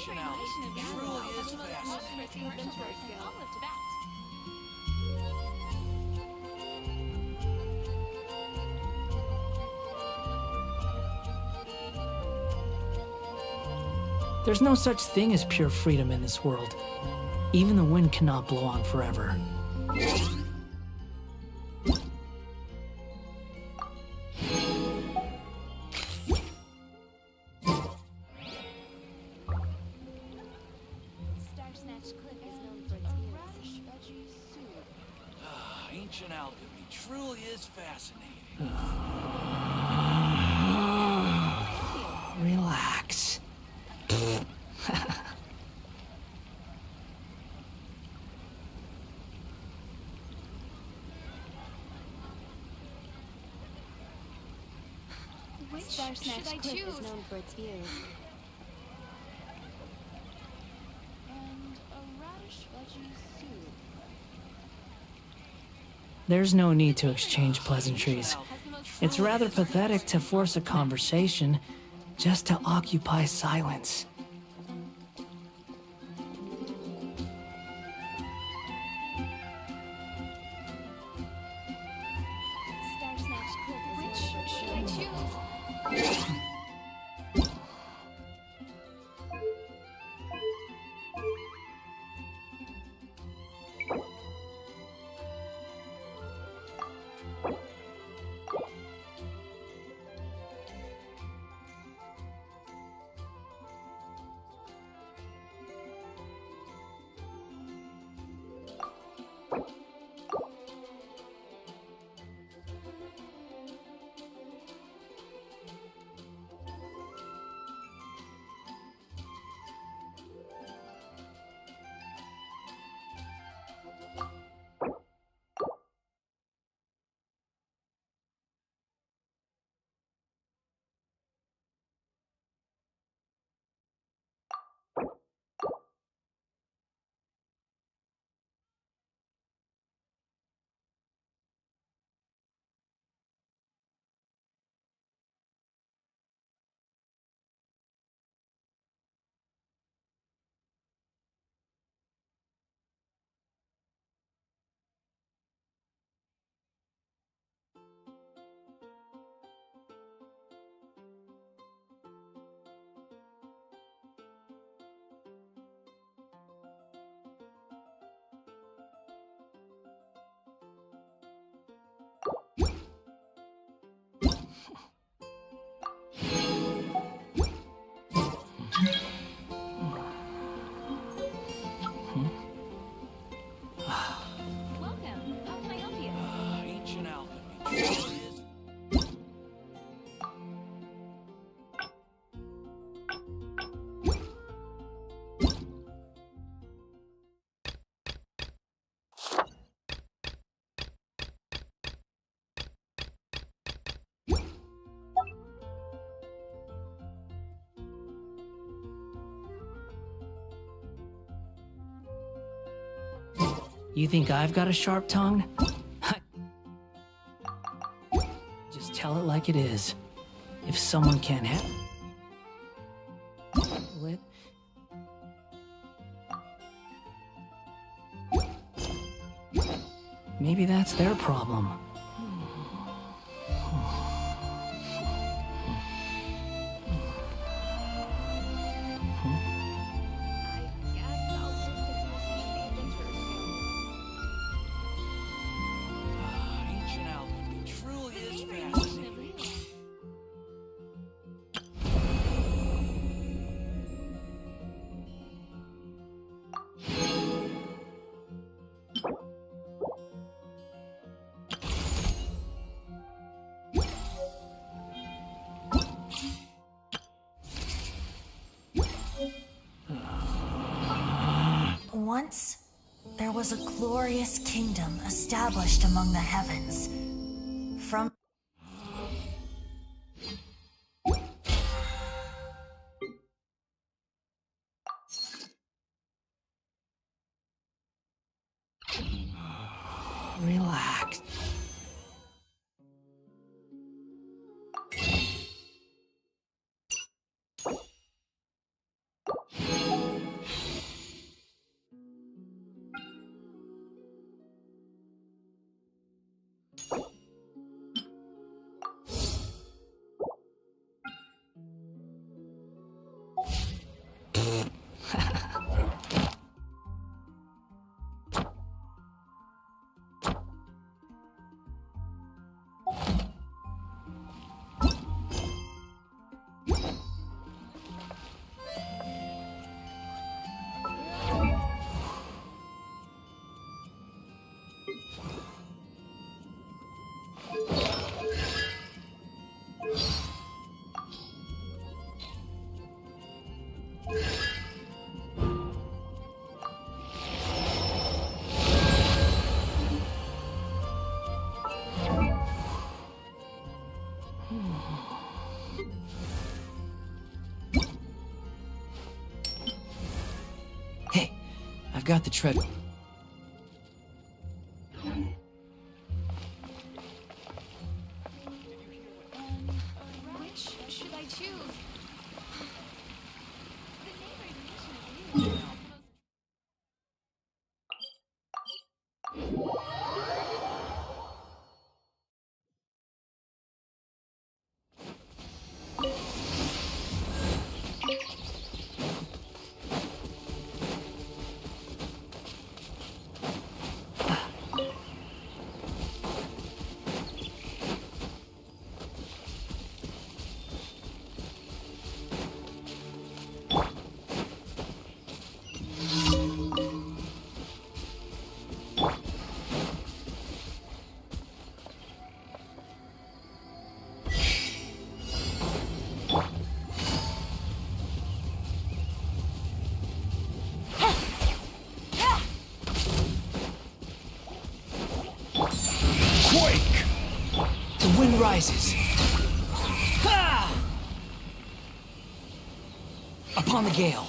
Ancient alchemy truly is fascinating. I'll live to that. There's no such thing as pure freedom in this world. Even the wind cannot blow on forever. Ancient alchemy truly is fascinating. Relax. Which should I choose? Is known for its views. And a radish veggie soup. There's no need to exchange pleasantries. It's rather pathetic to force a conversation just to occupy silence. Which should I choose? Welcome. How can I help you? Ancient alchemy truly is. You think I've got a sharp tongue? Just tell it like it is. If someone can't handle it, maybe that's their problem. I guess I'll just investigate Ancient alchemy truly is fascinating. Once, there was a glorious kingdom established among the heavens. From Relax. Hey, I've got the tread. Which should I choose? Quake! The wind rises. Ha! Upon the gale.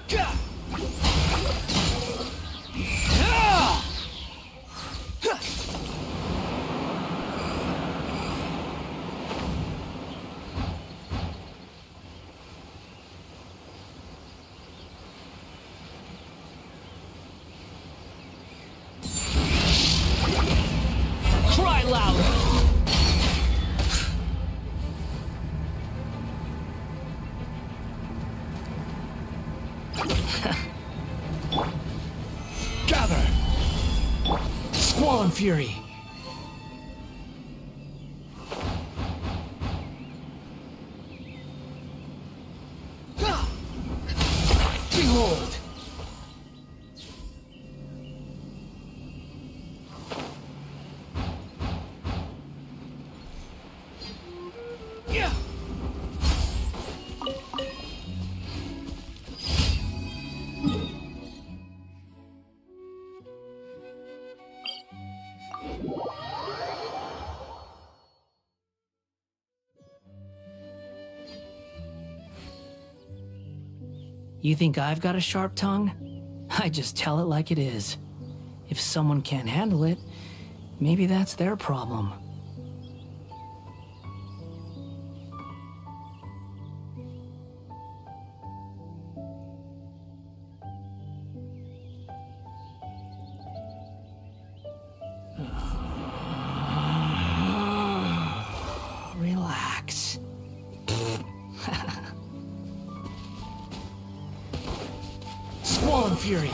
Gah! Ah! Huh! Cry louder! Gather! Squall and fury! Ah! Behold! Yeah! You think I've got a sharp tongue? I just tell it like it is. If someone can't handle it, maybe that's their problem. Relax. Squall and fury!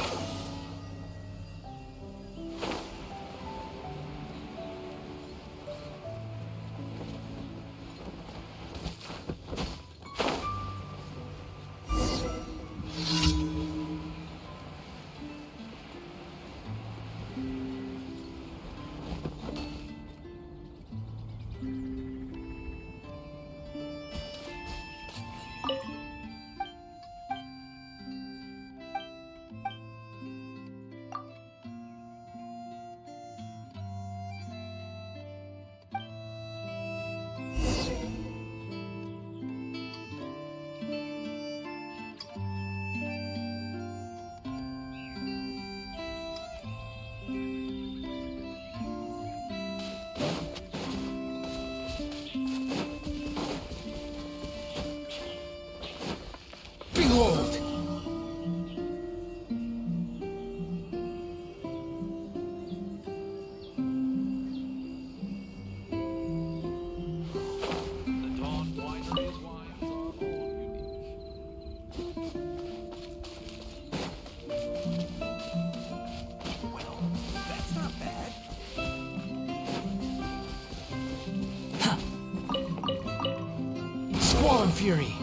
Swollen Fury.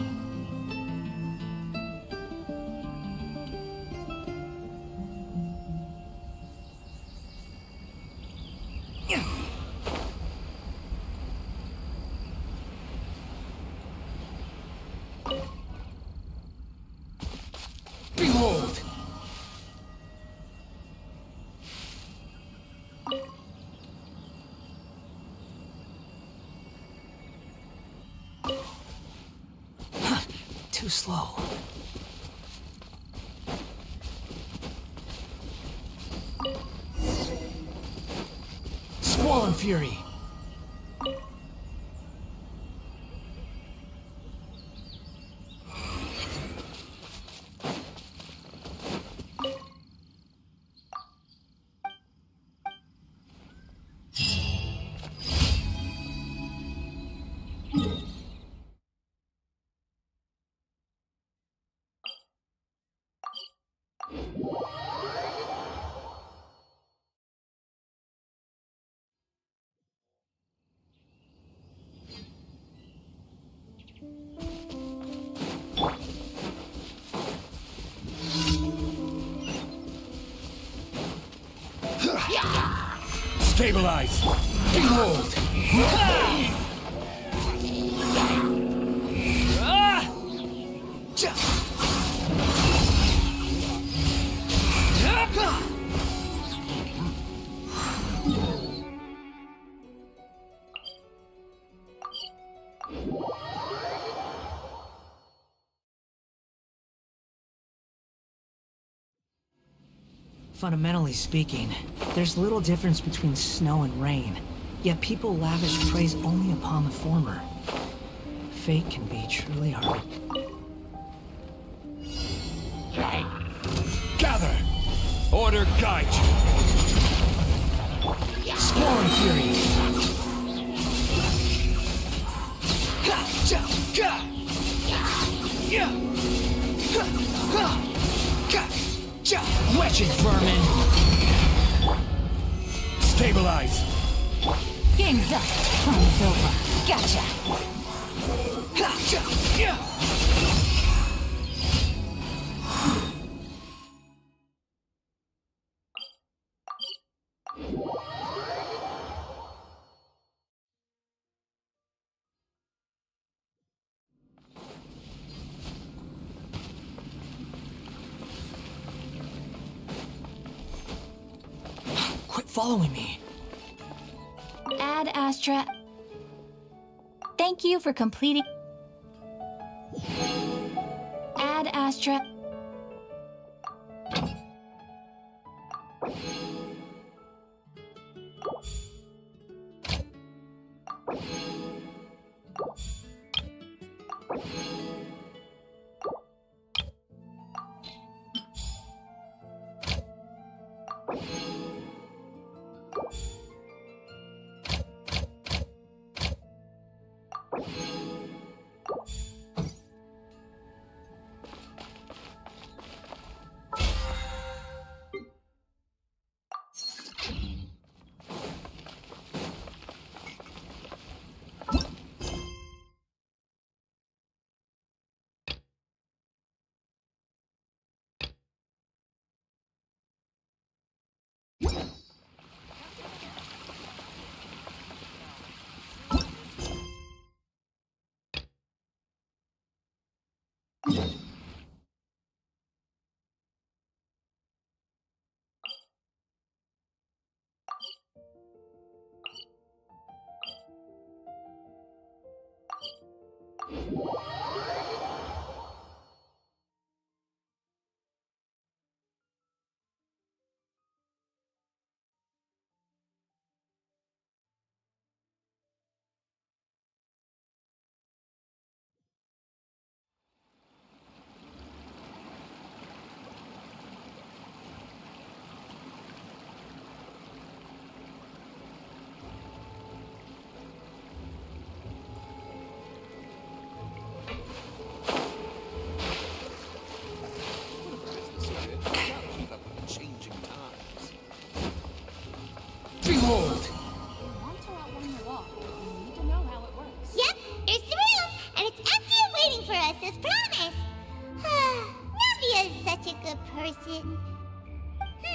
Behold! Too slow. Swollen Fury. Stabilize! Behold! Fundamentally speaking, there's little difference between snow and rain, yet people lavish praise only upon the former. Fate can be truly hard. Gather! Order guide you! Swollen Fury! Wretched vermin! Stabilize! Game's up. Fun's over. Gotcha. Quit following me. Ad Astra. Thank you for completing. Ad Astra.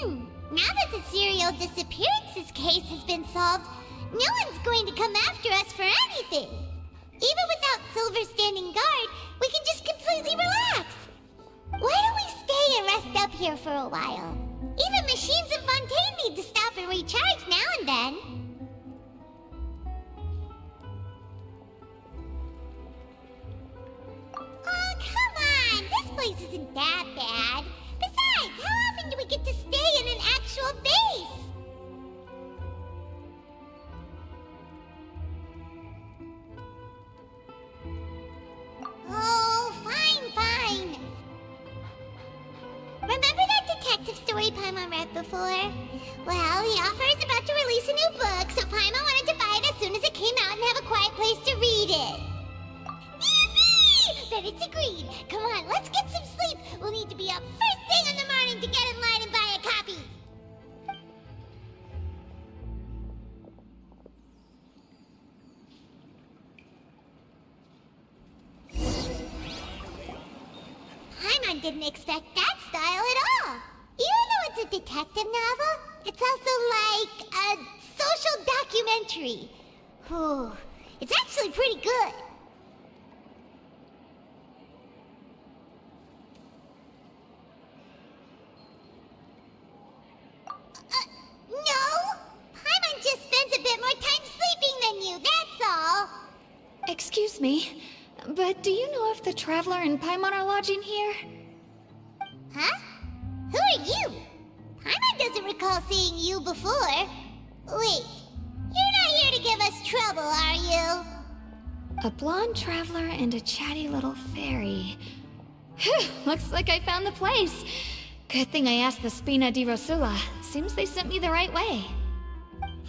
Now that the serial disappearances case has been solved, no one's going to come after us for anything. Even without Silver standing guard, we can just completely relax. Why don't we stay and rest up here for a while? Even machines in Fontaine need to stop and recharge now and then. Oh, come on! This place isn't that bad. Besides, how often do we get to stay in an actual base? Oh, fine. Remember that detective story Paimon read before? Well, the author is about to release a new book, so Paimon wanted to buy it as soon as it came out and have a quiet place to read it. Yippee! Then it's agreed. Come on, let's get some sleep. We'll need to be up first thing in the morning to get in line and buy a copy. Paimon didn't expect that style at all. Even though it's a detective novel, it's also like a social documentary. Whew. It's actually pretty good. No! Paimon just spends a bit more time sleeping than you, that's all. Excuse me, but do you know if the Traveler and Paimon are lodging here? Huh? Who are you? Paimon doesn't recall seeing you before. Wait, you're not here to give us trouble, are you? A blonde traveler and a chatty little fairy. Phew, looks like I found the place. Good thing I asked the Spina di Rosula. Seems they sent me the right way.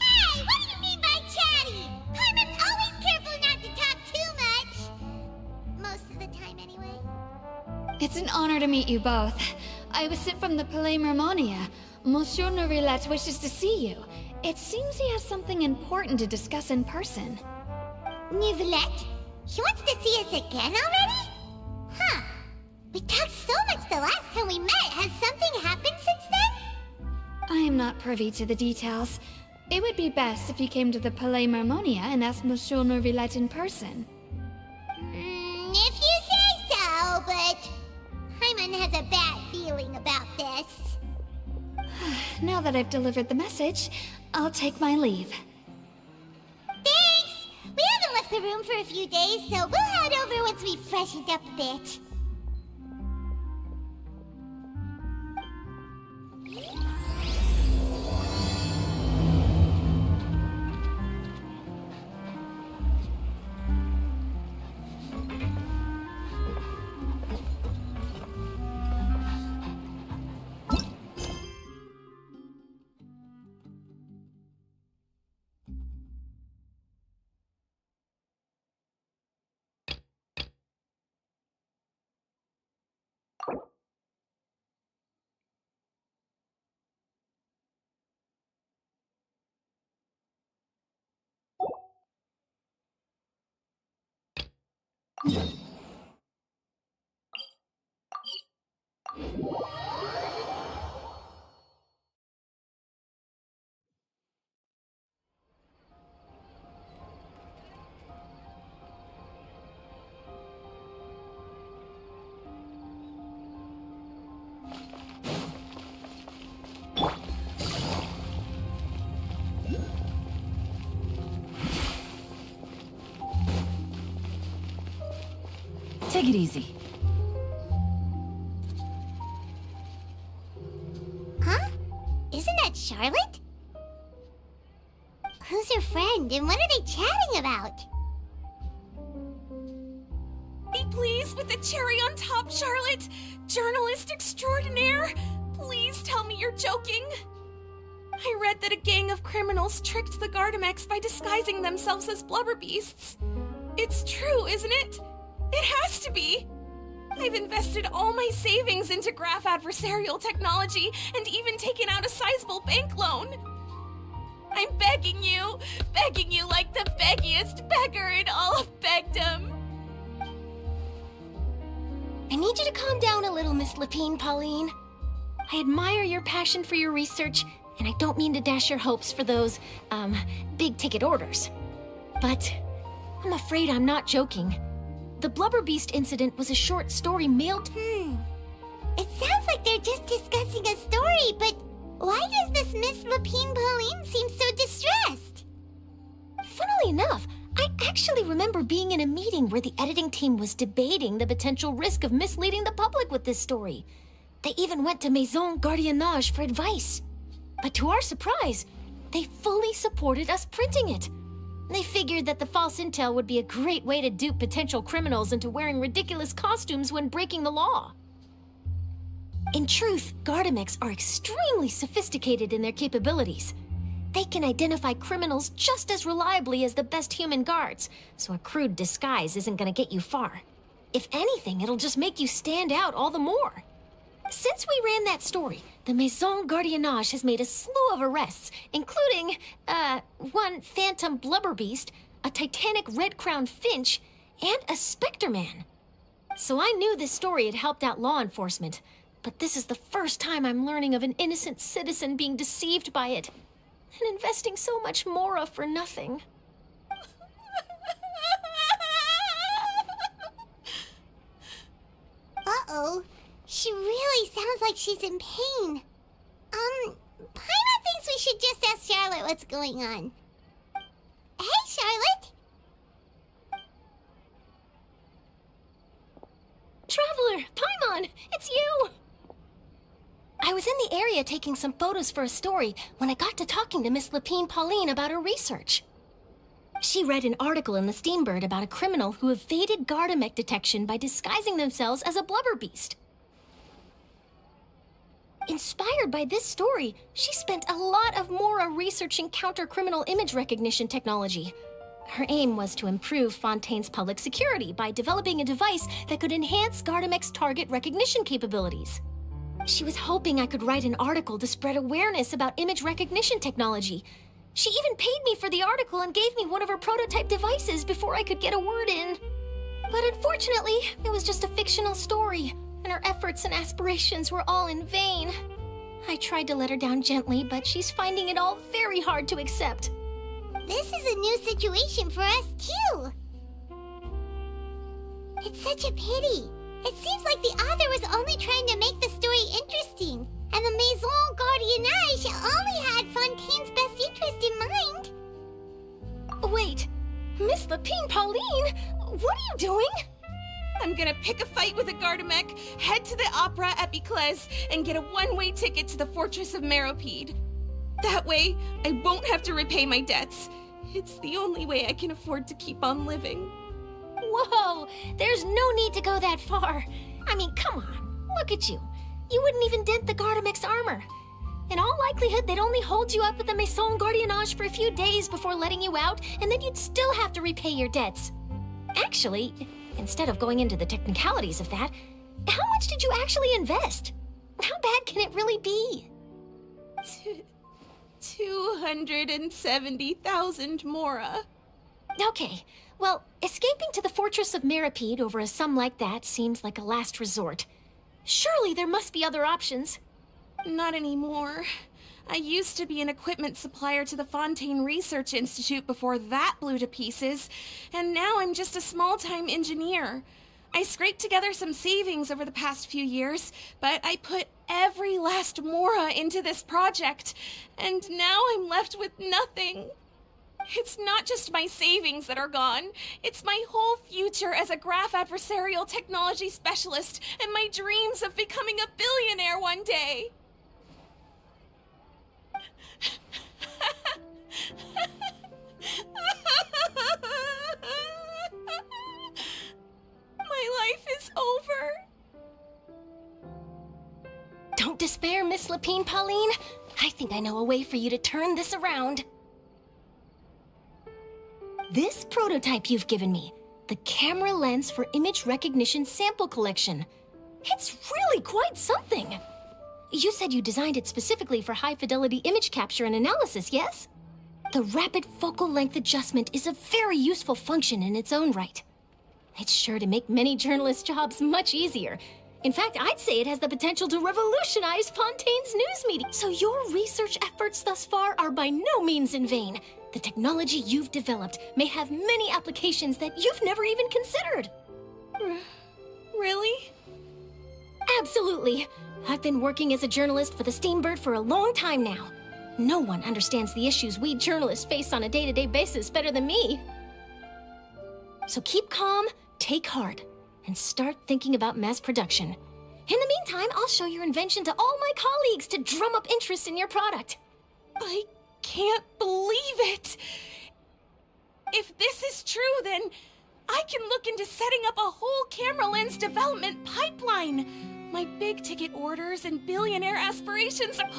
Hey, what do you mean by chatty? Paimon's always careful not to talk too much. Most of the time, anyway. It's an honor to meet you both. I was sent from the Palais Mermonia. Monsieur Norilette wishes to see you. It seems he has something important to discuss in person. Nivelette? He wants to see us again already? Huh. We talked so much the last time we met. Has something happened since then? I am not privy to the details. It would be best if you came to the Palais Mermonia and asked Monsieur Norilette in person. If you say so, but Paimon has a bad feeling about this. Now that I've delivered the message, I'll take my leave. Thanks! We haven't left the room for a few days, so we'll head over once we've freshened up a bit. Take it easy. Huh? Isn't that Charlotte? Who's her friend, and what are they chatting about? Be pleased with the cherry on top, Charlotte! Journalist extraordinaire! Please tell me you're joking! I read that a gang of criminals tricked the Gardamex by disguising themselves as blubber beasts. It's true, isn't it? It has to be! I've invested all my savings into graph adversarial technology and even taken out a sizable bank loan. I'm begging you like the beggiest beggar in all of begdom. I need you to calm down a little, Miss Lapine, Pauline. I admire your passion for your research, and I don't mean to dash your hopes for those, big-ticket orders. But I'm afraid I'm not joking. The Blubber Beast incident was a short story mailed... It sounds like they're just discussing a story, but why does this Miss Lapine Pauline seem so distressed? Funnily enough, I actually remember being in a meeting where the editing team was debating the potential risk of misleading the public with this story. They even went to Maison Gardiennage for advice. But to our surprise, they fully supported us printing it. They figured that the false intel would be a great way to dupe potential criminals into wearing ridiculous costumes when breaking the law. In truth, Gardamex are extremely sophisticated in their capabilities. They can identify criminals just as reliably as the best human guards, so a crude disguise isn't gonna get you far. If anything, it'll just make you stand out all the more. Since we ran that story, the Maison Gardiennage has made a slew of arrests, including, one phantom blubber beast, a titanic red-crowned finch, and a specter man. So I knew this story had helped out law enforcement, but this is the first time I'm learning of an innocent citizen being deceived by it, and investing so much mora for nothing. Uh-oh. She really sounds like she's in pain. Paimon thinks we should just ask Charlotte what's going on. Hey, Charlotte! Traveler, Paimon, it's you! I was in the area taking some photos for a story when I got to talking to Miss Lapine Pauline about her research. She read an article in the Steambird about a criminal who evaded Gardamex detection by disguising themselves as a blubber beast. Inspired by this story, she spent a lot of mora researching counter-criminal image recognition technology. Her aim was to improve Fontaine's public security by developing a device that could enhance Gardamex target recognition capabilities. She was hoping I could write an article to spread awareness about image recognition technology. She even paid me for the article and gave me one of her prototype devices before I could get a word in. But unfortunately, it was just a fictional story, and her efforts and aspirations were all in vain. I tried to let her down gently, but she's finding it all very hard to accept. This is a new situation for us, too. It's such a pity. It seems like the author was only trying to make the story interesting, and the Maison Gardiennage only had Fontaine's best interest in mind. Wait, Miss Lapine Pauline, what are you doing? I'm gonna pick a fight with a Gardamex, head to the opera at Biclès, and get a one-way ticket to the Fortress of Meropide. That way, I won't have to repay my debts. It's the only way I can afford to keep on living. Whoa, there's no need to go that far. I mean, come on, look at you. You wouldn't even dent the Gardamex armor. In all likelihood, they'd only hold you up at the Maison Gardiennage for a few days before letting you out, and then you'd still have to repay your debts. Actually, instead of going into the technicalities of that, how much did you actually invest? How bad can it really be? 270,000 mora. Okay, well, escaping to the Fortress of Meropide over a sum like that seems like a last resort. Surely there must be other options. Not anymore. I used to be an equipment supplier to the Fontaine Research Institute before that blew to pieces, and now I'm just a small-time engineer. I scraped together some savings over the past few years, but I put every last mora into this project, and now I'm left with nothing. It's not just my savings that are gone. It's my whole future as a graph adversarial technology specialist and my dreams of becoming a billionaire one day. My life is over. Don't despair, Miss Lapine Pauline. I think I know a way for you to turn this around. This prototype you've given me, the camera lens for image recognition sample collection. It's really quite something. You said you designed it specifically for high-fidelity image capture and analysis, yes? The rapid focal length adjustment is a very useful function in its own right. It's sure to make many journalists' jobs much easier. In fact, I'd say it has the potential to revolutionize Fontaine's news media. So your research efforts thus far are by no means in vain. The technology you've developed may have many applications that you've never even considered. Really? Absolutely. I've been working as a journalist for the Steambird for a long time now. No one understands the issues we journalists face on a day-to-day basis better than me. So keep calm, take heart, and start thinking about mass production. In the meantime, I'll show your invention to all my colleagues to drum up interest in your product. I can't believe it! If this is true, then I can look into setting up a whole camera lens development pipeline. My big ticket orders and billionaire aspirations are...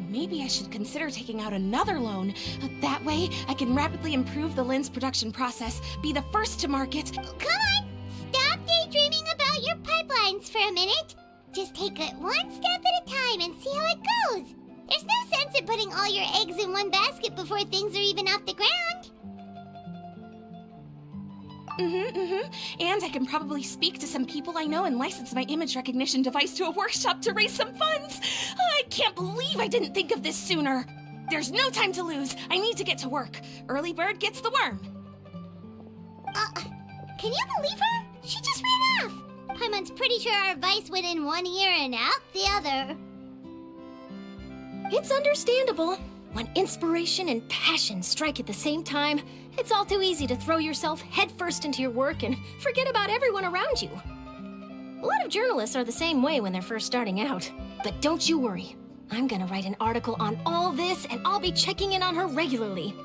Maybe I should consider taking out another loan. That way, I can rapidly improve the lens production process, be the first to market. Come on! Stop daydreaming about your pipelines for a minute. Just take it one step at a time and see how it goes. There's no sense in putting all your eggs in one basket before things are even off the ground. And I can probably speak to some people I know and license my image recognition device to a workshop to raise some funds. I can't believe I didn't think of this sooner. There's no time to lose. I need to get to work. Early bird gets the worm. Can you believe her? She just ran off. Paimon's pretty sure our advice went in one ear and out the other. It's understandable. When inspiration and passion strike at the same time, it's all too easy to throw yourself headfirst into your work and forget about everyone around you. A lot of journalists are the same way when they're first starting out. But don't you worry. I'm gonna write an article on all this, and I'll be checking in on her regularly.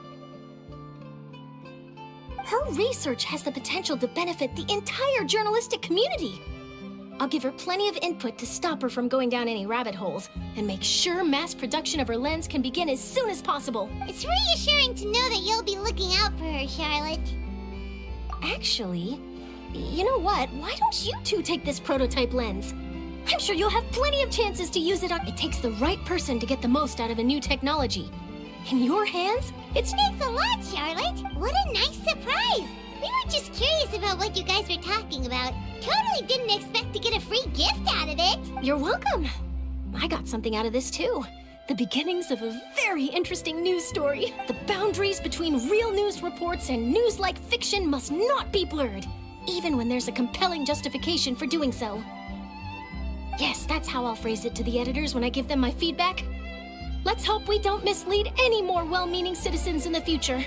Her research has the potential to benefit the entire journalistic community. I'll give her plenty of input to stop her from going down any rabbit holes, and make sure mass production of her lens can begin as soon as possible. It's reassuring to know that you'll be looking out for her, Charlotte. Actually, you know what? Why don't you two take this prototype lens? I'm sure you'll have plenty of chances to use it on... It takes the right person to get the most out of a new technology. In your hands, it's... Thanks a lot, Charlotte. What a nice surprise. We were just curious about what you guys were talking about. Totally didn't expect to get a free gift out of it. You're welcome. I got something out of this too. The beginnings of a very interesting news story. The boundaries between real news reports and news-like fiction must not be blurred, even when there's a compelling justification for doing so. Yes, that's how I'll phrase it to the editors when I give them my feedback. Let's hope we don't mislead any more well-meaning citizens in the future.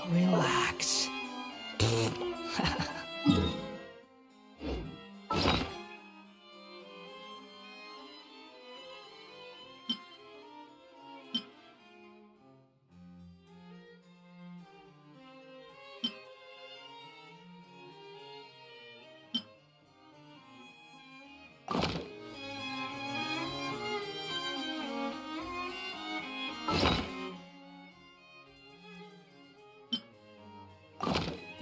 Really?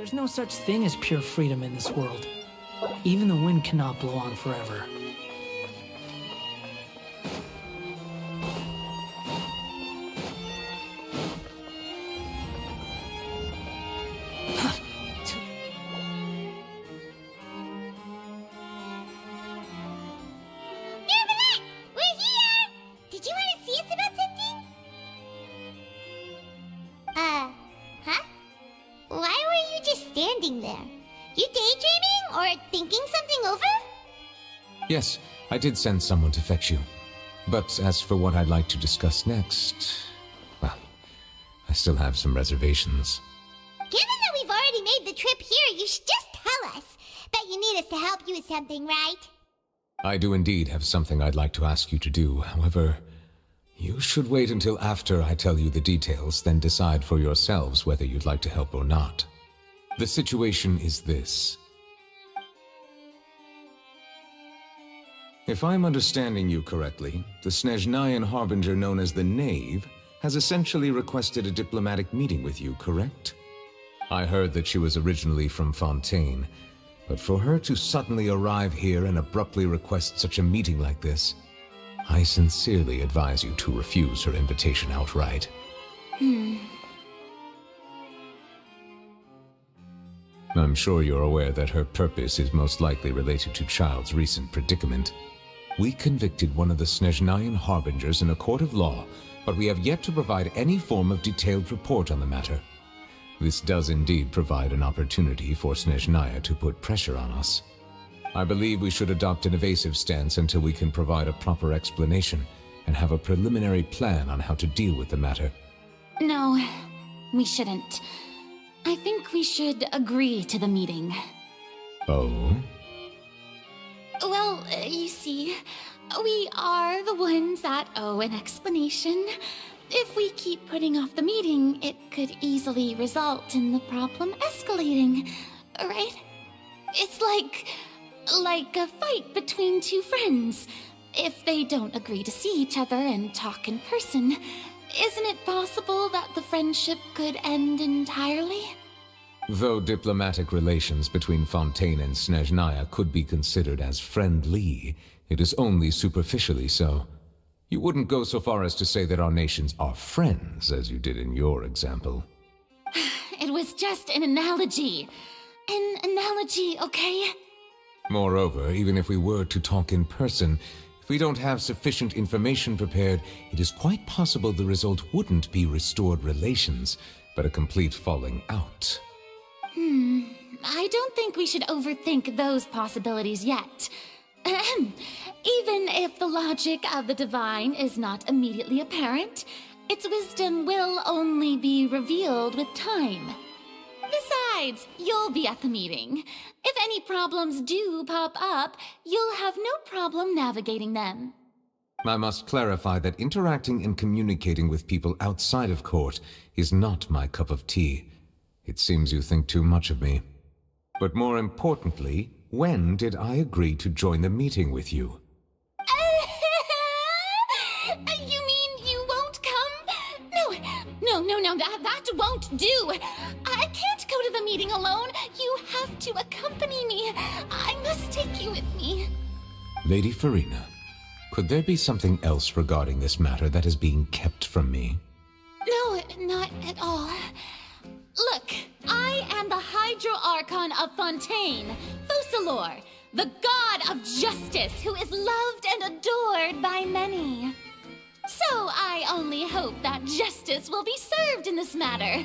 There's no such thing as pure freedom in this world. Even the wind cannot blow on forever. Yes, I did send someone to fetch you. But as for what I'd like to discuss next, well, I still have some reservations. Given that we've already made the trip here, you should just tell us. Bet you need us to help you with something, right? I do indeed have something I'd like to ask you to do. However, you should wait until after I tell you the details, then decide for yourselves whether you'd like to help or not. The situation is this. If I'm understanding you correctly, the Snezhnayan Harbinger known as the Knave has essentially requested a diplomatic meeting with you, correct? I heard that she was originally from Fontaine, but for her to suddenly arrive here and abruptly request such a meeting like this, I sincerely advise you to refuse her invitation outright. I'm sure you're aware that her purpose is most likely related to Child's recent predicament. We convicted one of the Snezhnayan Harbingers in a court of law, but we have yet to provide any form of detailed report on the matter. This does indeed provide an opportunity for Snezhnaya to put pressure on us. I believe we should adopt an evasive stance until we can provide a proper explanation and have a preliminary plan on how to deal with the matter. No, we shouldn't. I think we should agree to the meeting. Oh? Well, you see, we are the ones that owe an explanation. If we keep putting off the meeting, it could easily result in the problem escalating, right? It's like a fight between two friends. If they don't agree to see each other and talk in person, isn't it possible that the friendship could end entirely? Though diplomatic relations between Fontaine and Snezhnaya could be considered as friendly, it is only superficially so. You wouldn't go so far as to say that our nations are friends, as you did in your example. It was just an analogy. An analogy, okay? Moreover, even if we were to talk in person, if we don't have sufficient information prepared, it is quite possible the result wouldn't be restored relations, but a complete falling out. I don't think we should overthink those possibilities yet. Even if the logic of the divine is not immediately apparent, its wisdom will only be revealed with time. Besides, you'll be at the meeting. If any problems do pop up, you'll have no problem navigating them. I must clarify that interacting and communicating with people outside of court is not my cup of tea. It seems you think too much of me. But more importantly, when did I agree to join the meeting with you? You mean you won't come? No, that won't do. I can't go to the meeting alone. You have to accompany me. I must take you with me. Lady Farina, could there be something else regarding this matter that is being kept from me? No, not at all. Look, I am the Hydro-Archon of Fontaine, Focalor, the god of justice who is loved and adored by many. So I only hope that justice will be served in this matter.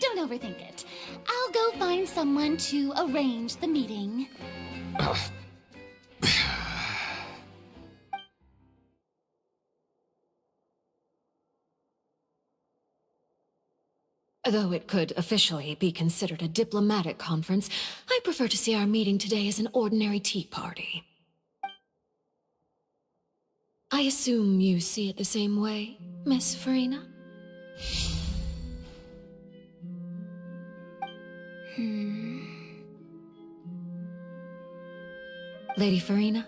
Don't overthink it. I'll go find someone to arrange the meeting. Though it could officially be considered a diplomatic conference, I prefer to see our meeting today as an ordinary tea party. I assume you see it the same way, Miss Farina? Lady Farina?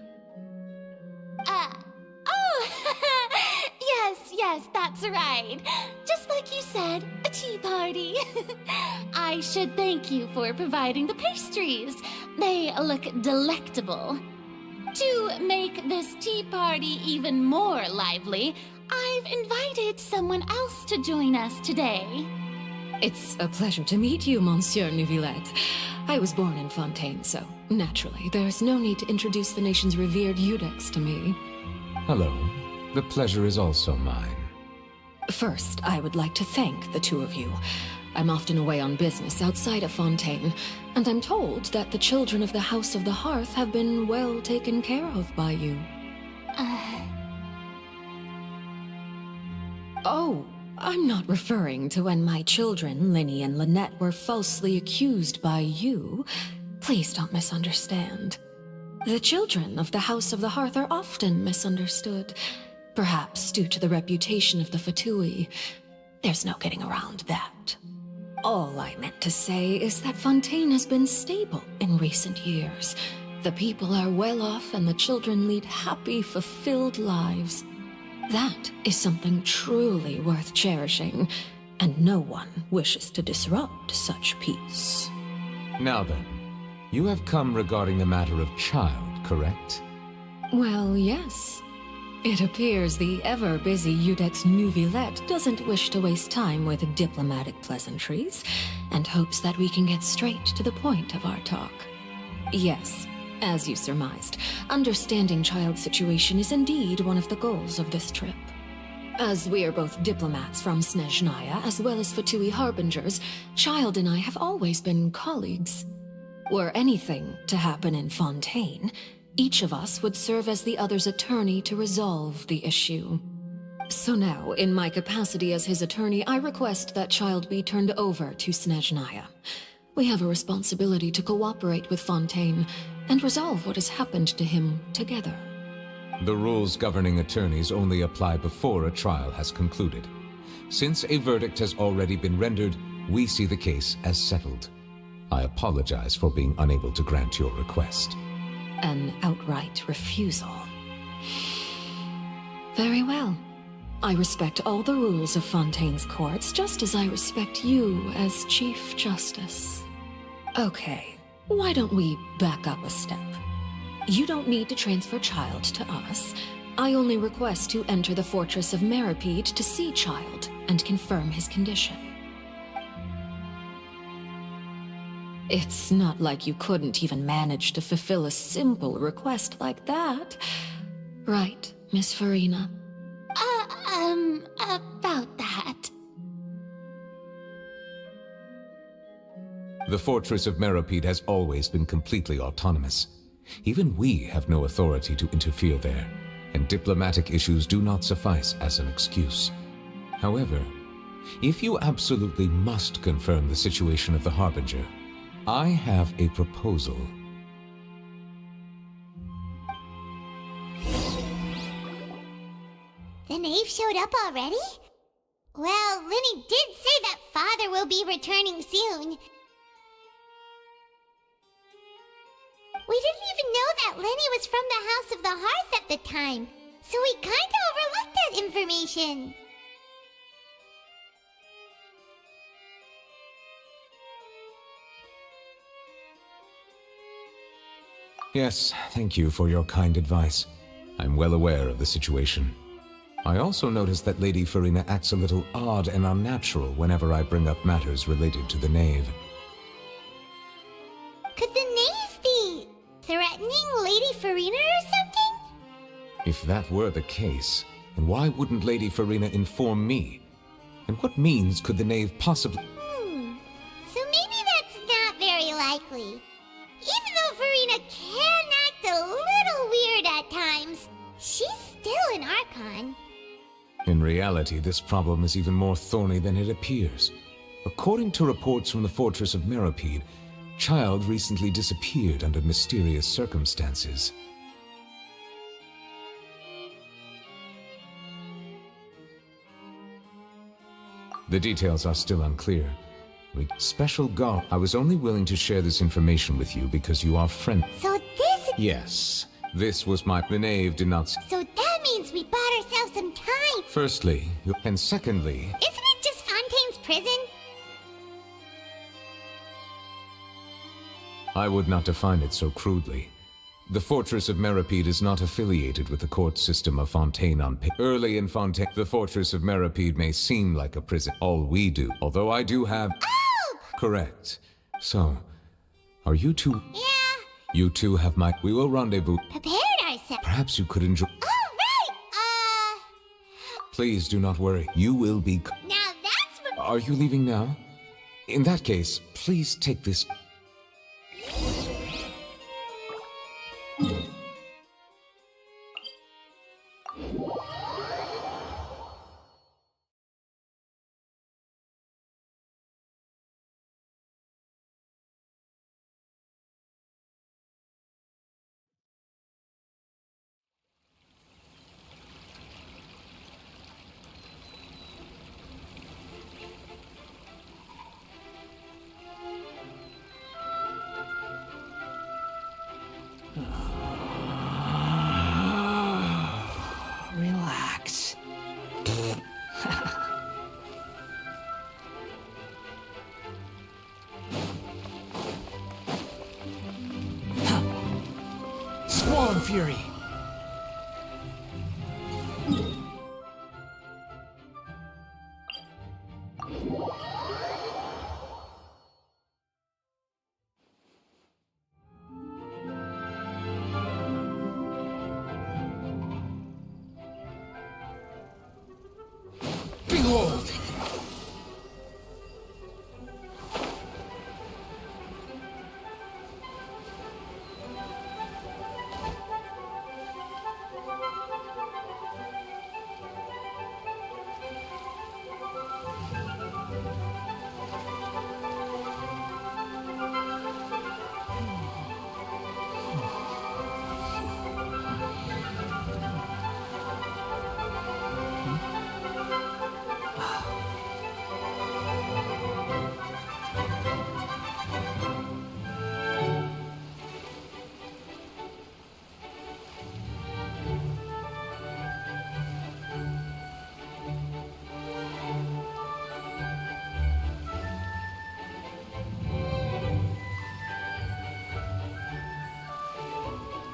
Yes, that's right. Just like you you said, a tea party. I should thank you for providing the pastries. They look delectable. To make this tea party even more lively, I've invited someone else to join us today. It's a pleasure to meet you, Monsieur Neuvillette. I was born in Fontaine, so naturally, there's no need to introduce the nation's revered Eudex to me. Hello. The pleasure is also mine. First, I would like to thank the two of you. I'm often away on business outside of Fontaine, and I'm told that the children of the House of the Hearth have been well taken care of by you. Oh, I'm not referring to when my children, Linny and Lynette, were falsely accused by you. Please don't misunderstand. The children of the House of the Hearth are often misunderstood, perhaps due to the reputation of the Fatui. There's no getting around that. All I meant to say is that Fontaine has been stable in recent years. The people are well off and the children lead happy, fulfilled lives. That is something truly worth cherishing, and no one wishes to disrupt such peace. Now then, you have come regarding a matter of child, correct? Well, yes. It appears the ever-busy Eudex Neuvillette doesn't wish to waste time with diplomatic pleasantries, and hopes that we can get straight to the point of our talk. Yes, as you surmised, understanding child's situation is indeed one of the goals of this trip. As we are both diplomats from Snezhnaya as well as Fatui harbingers, Child and I have always been colleagues. Were anything to happen in Fontaine, each of us would serve as the other's attorney to resolve the issue. So now, in my capacity as his attorney, I request that Child be turned over to Snezhnaya. We have a responsibility to cooperate with Fontaine and resolve what has happened to him together. The rules governing attorneys only apply before a trial has concluded. Since a verdict has already been rendered, we see the case as settled. I apologize for being unable to grant your request. An outright refusal. Very well. I respect all the rules of Fontaine's courts, just as I respect you as Chief Justice. Okay, why don't we back up a step? You don't need to transfer Child to us. I only request to enter the fortress of Meripede to see Child and confirm his condition. It's not like you couldn't even manage to fulfill a simple request like that. Right, Miss Farina? About that. The fortress of Meripede has always been completely autonomous. Even we have no authority to interfere there, and diplomatic issues do not suffice as an excuse. However, if you absolutely must confirm the situation of the Harbinger, I have a proposal. The knave showed up already? Well, Linny did say that Father will be returning soon. We didn't even know that Lenny was from the House of the Hearth at the time, so we kinda overlooked that information. Yes, thank you for your kind advice. I'm well aware of the situation. I also noticed that Lady Farina acts a little odd and unnatural whenever I bring up matters related to the knave. Could the knave be threatening Lady Farina or something? If that were the case, then why wouldn't Lady Farina inform me? And what means could the knave possibly— So maybe that's not very likely. Even though Farina can act a little weird at times, she's still an Archon. In reality, this problem is even more thorny than it appears. According to reports from the fortress of Meripede, Child recently disappeared under mysterious circumstances. The details are still unclear. Special guard. I was only willing to share this information with you because you are friendly. So this— Yes, this was my— The knave did not— So that means we bought ourselves some time. Firstly, and secondly— Isn't it just Fontaine I would not define it so crudely. The fortress of Meripede is not affiliated with the court system of Fontaine on Pit. Early in Fontaine, the fortress of Meripede may seem like a prison. All we do, although I do have... Correct. So, are you two... Yeah. You two have my... We will rendezvous. Prepared ourselves. Perhaps you could enjoy... All right. Please do not worry. You will be... Now that's what... Are you leaving now? In that case, please take this... Relax. Squall Fury. Behold!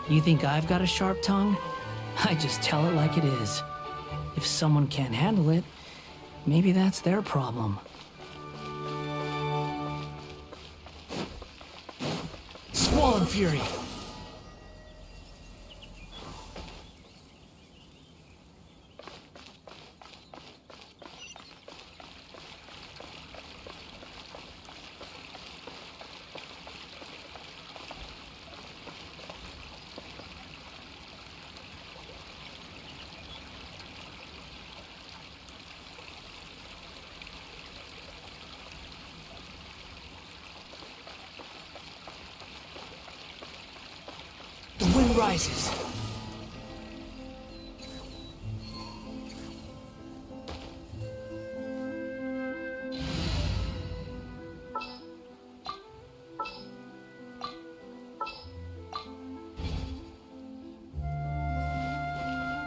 You think I've got a sharp tongue? I just tell it like it is. If someone can't handle it, maybe that's their problem. Squall and Fury! The wind rises.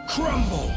Crumble!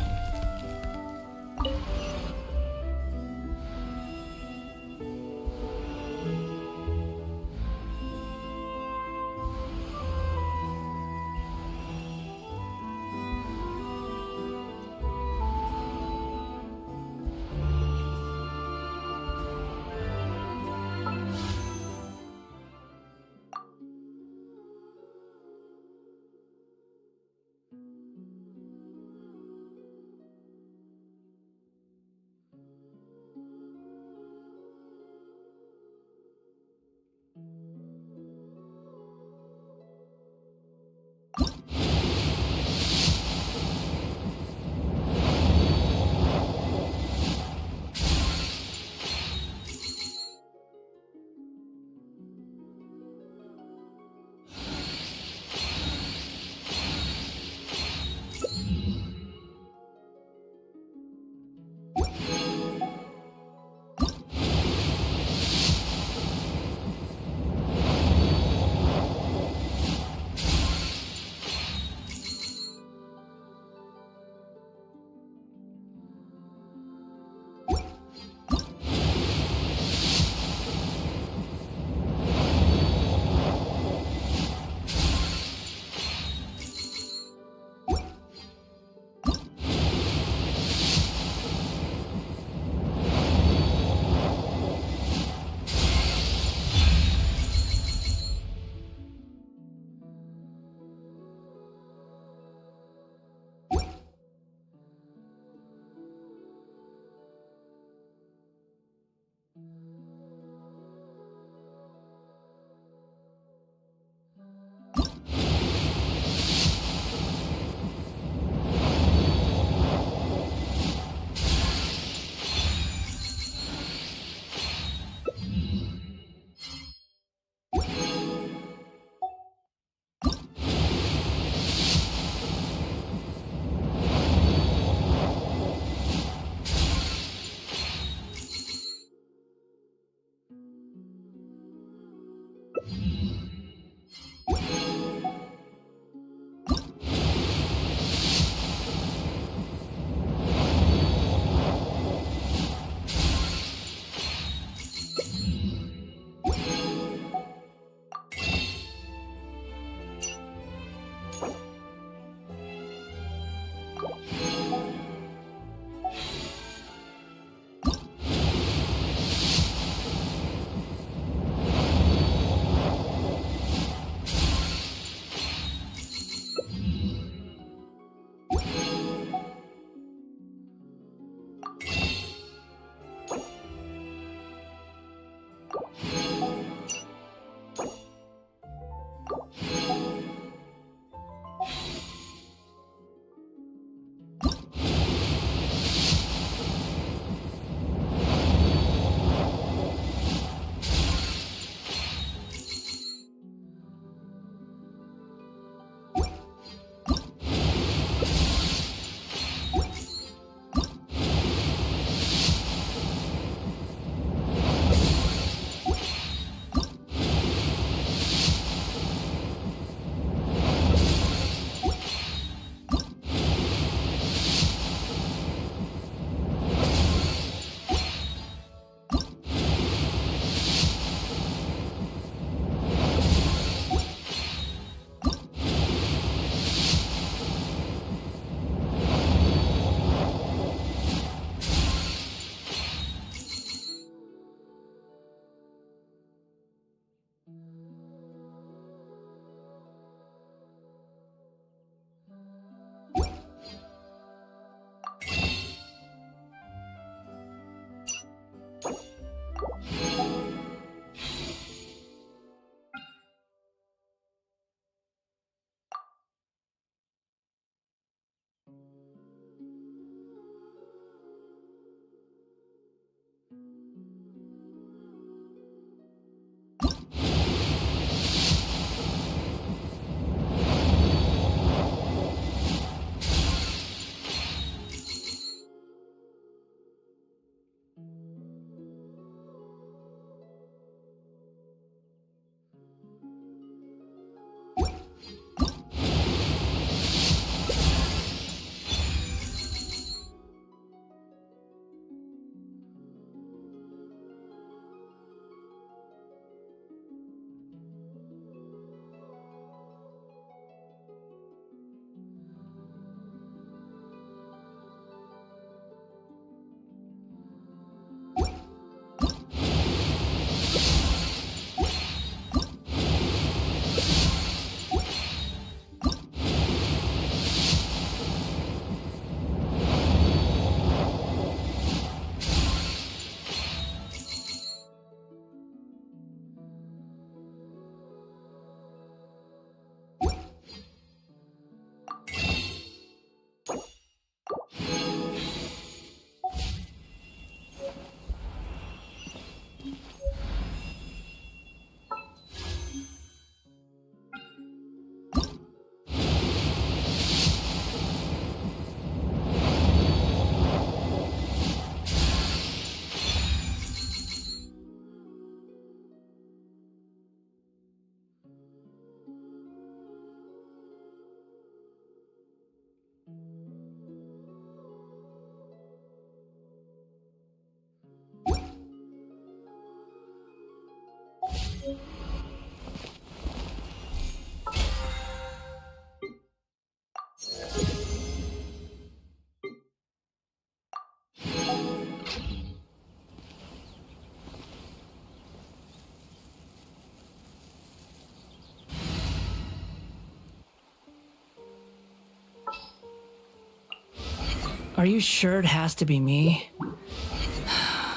Are you sure it has to be me?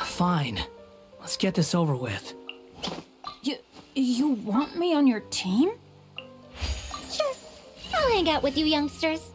Fine. Let's get this over with. You want me on your team? Sure, I'll hang out with you youngsters.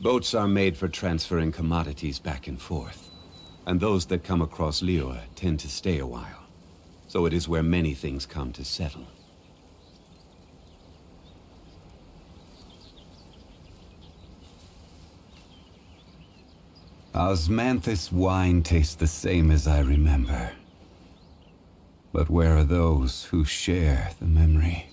Boats are made for transferring commodities back and forth, and those that come across Liyue tend to stay a while. So it is where many things come to settle. Osmanthus wine tastes the same as I remember. But where are those who share the memory?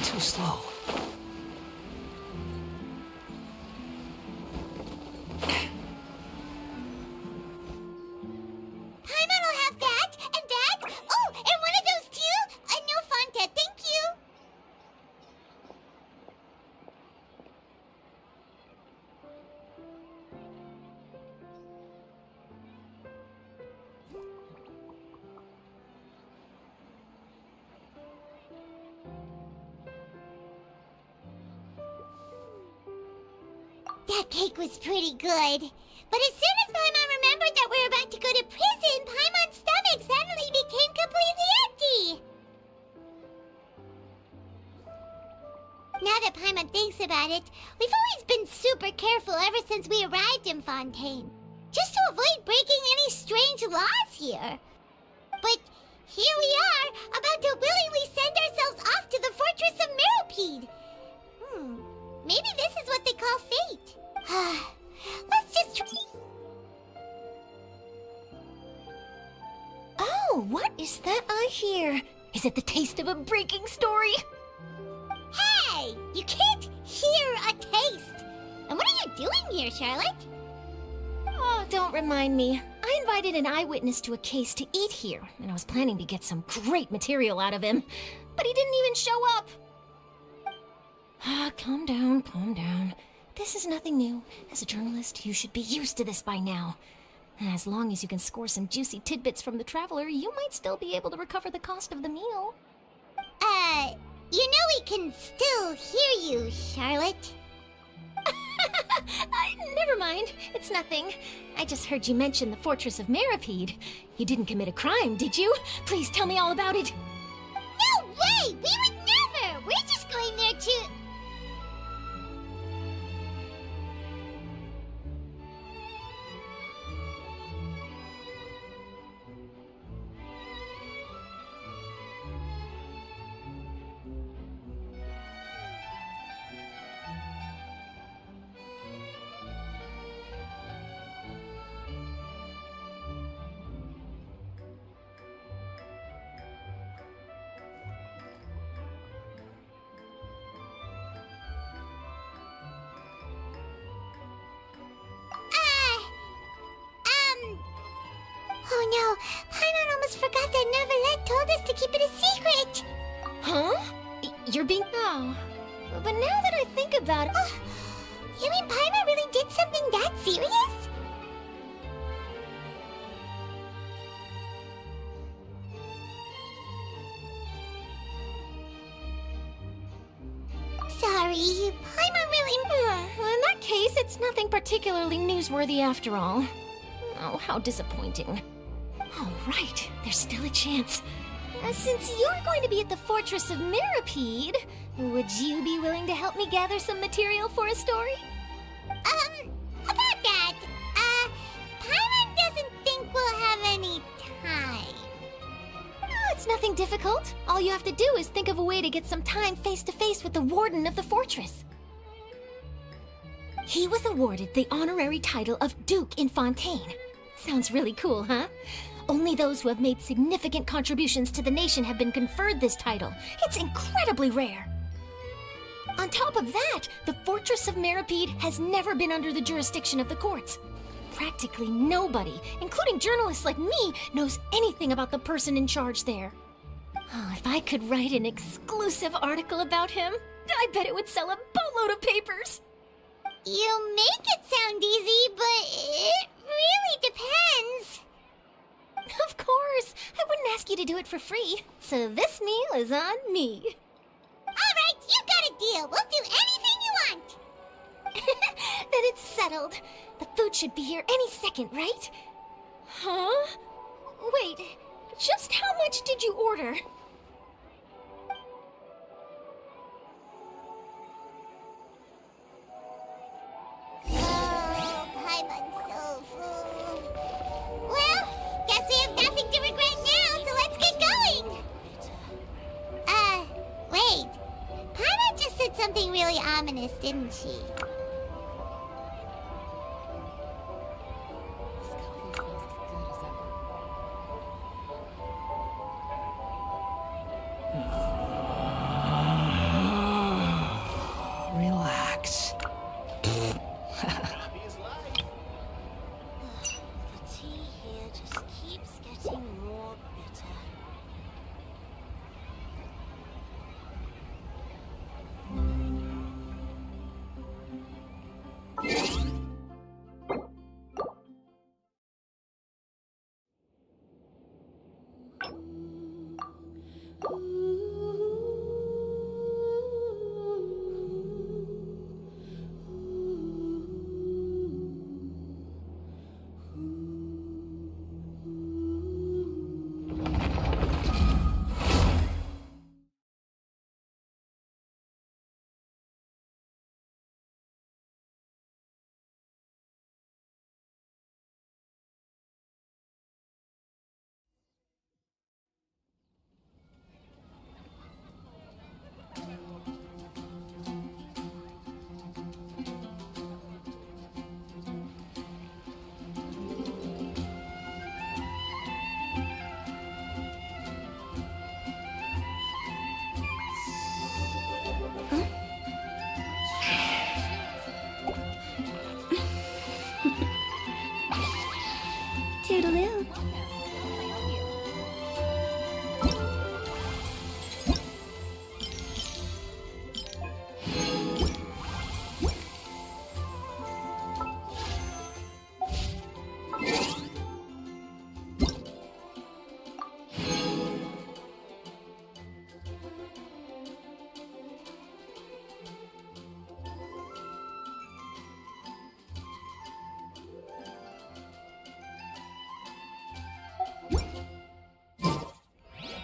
Too slow. Paimon will have that, and that. Oh, and one of those too. No Fanta, thank you. That cake was pretty good. But as soon as Paimon remembered remembered that we're about to go to prison, Paimon's stomach suddenly became completely empty. Now that Paimon thinks about it, we've always been super careful ever since we arrived in Fontaine, just to avoid breaking any strange laws here. But here we are, about to willingly send ourselves off to the Fortress of Meropide. Maybe this is what they call fate. Let's just try. Oh, what is that I hear? Is it the taste of a breaking story? Hey! You can't hear a taste! And what are you doing here, Charlotte? Oh, don't remind me. I invited an eyewitness to a case to eat here, and I was planning to get some great material out of him. But he didn't even show up. Calm down, calm down. This is nothing new. As a journalist, you should be used to this by now. As long as you can score some juicy tidbits from the Traveler, you might still be able to recover the cost of the meal. You know we can still hear you, Charlotte. Never mind. It's nothing. I just heard you mention the Fortress of Meropide. You didn't commit a crime, did you? Please tell me all about it. No way! We would never! We're just going there to... Oh no, Paimon almost forgot that Neverlet told us to keep it a secret! Huh? You're being... Oh. But now that I think about it... You mean Paimon really did something that serious? Sorry, Paimon really... In that case, it's nothing particularly newsworthy after all. Oh, how disappointing. All right, there's still a chance. Since you're going to be at the Fortress of Meropide, would you be willing to help me gather some material for a story? About that, Paimon doesn't think we'll have any time. No, it's nothing difficult. All you have to do is think of a way to get some time face-to-face with the Warden of the Fortress. He was awarded the honorary title of Duke in Fontaine. Sounds really cool, huh? Only those who have made significant contributions to the nation have been conferred this title. It's incredibly rare. On top of that, the Fortress of Meropide has never been under the jurisdiction of the courts. Practically nobody, including journalists like me, knows anything about the person in charge there. Oh, if I could write an exclusive article about him, I bet it would sell a boatload of papers. You make it sound easy, but it really depends. Of course, I wouldn't ask you to do it for free, so this meal is on me. All right, you got a deal. We'll do anything you want. Then it's settled. The food should be here any second, right? Huh? Wait, just how much did you order? Oh, Paimon's so full. Well, guess we have nothing to regret now, so let's get going. Wait. Paimon just said something really ominous, didn't she? Relax. The tea here just keeps getting more bitter.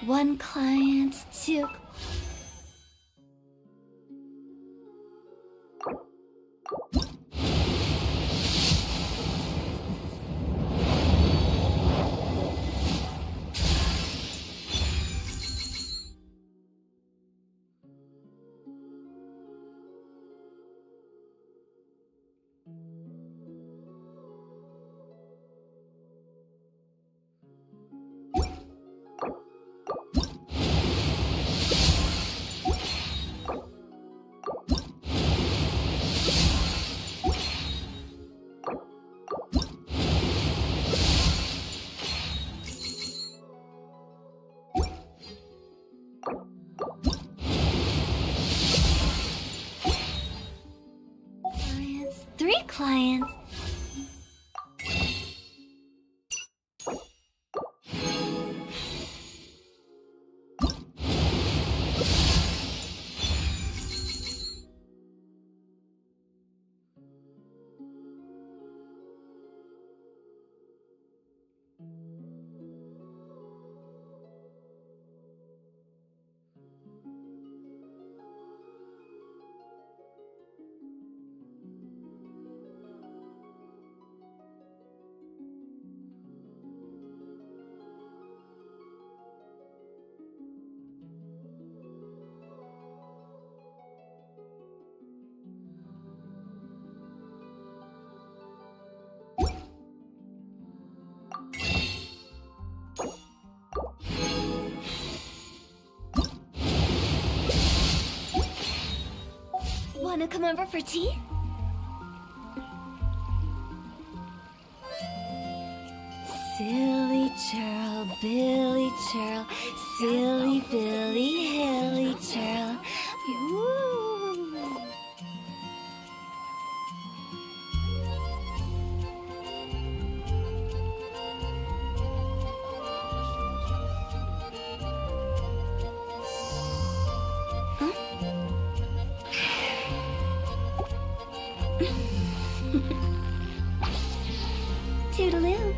One client, two... Three clients. Wanna come over for tea? Silly churl, Billy churl, silly Billy, hilly churl. Woo. Toodaloo.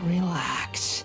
Relax.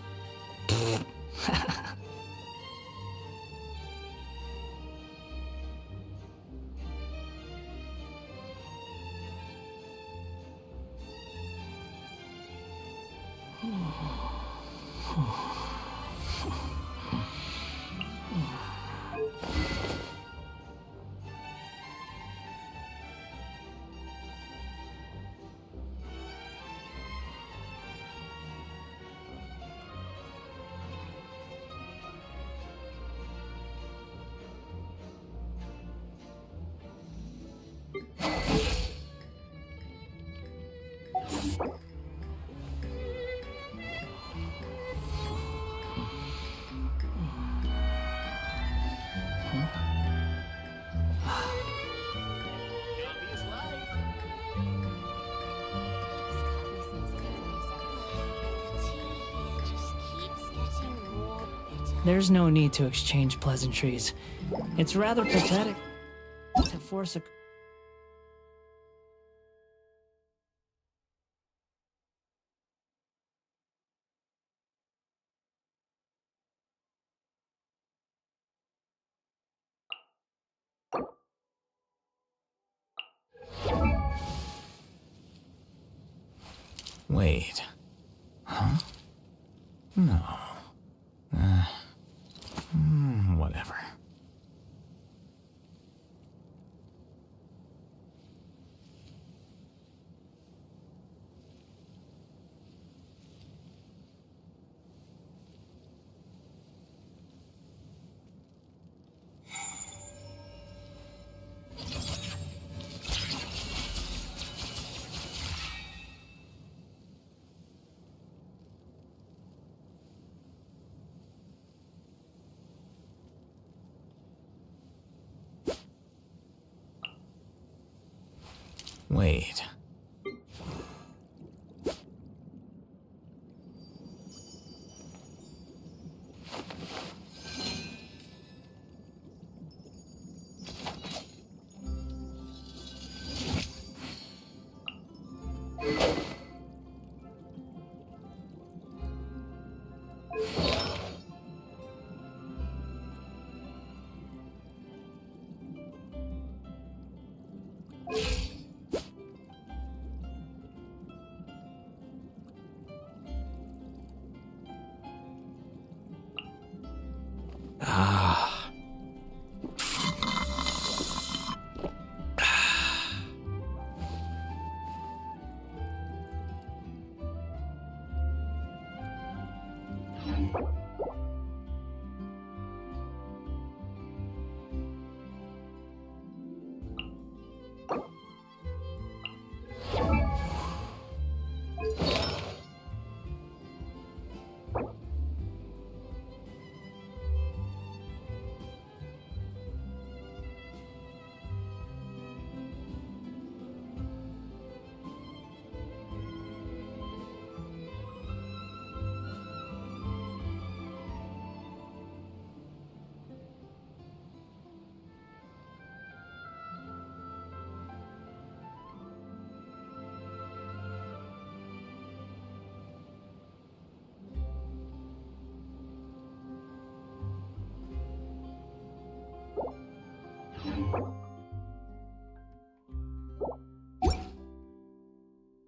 There's no need to exchange pleasantries. It's rather pathetic to force a... Wait. Huh? No. Whatever. Wait.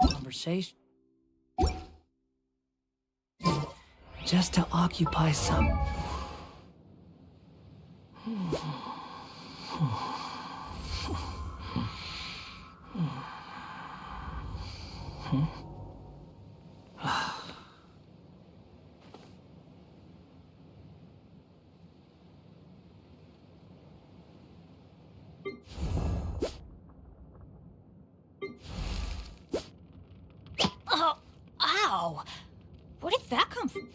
Conversation. Just to occupy some... Oh, ow! Where did that come from?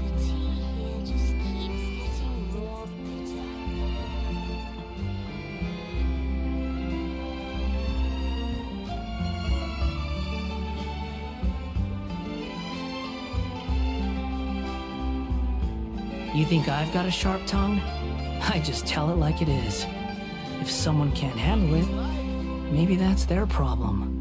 The tea here just keeps getting rolled You think I've got a sharp tongue? I just tell it like it is. If someone can't handle it, maybe that's their problem.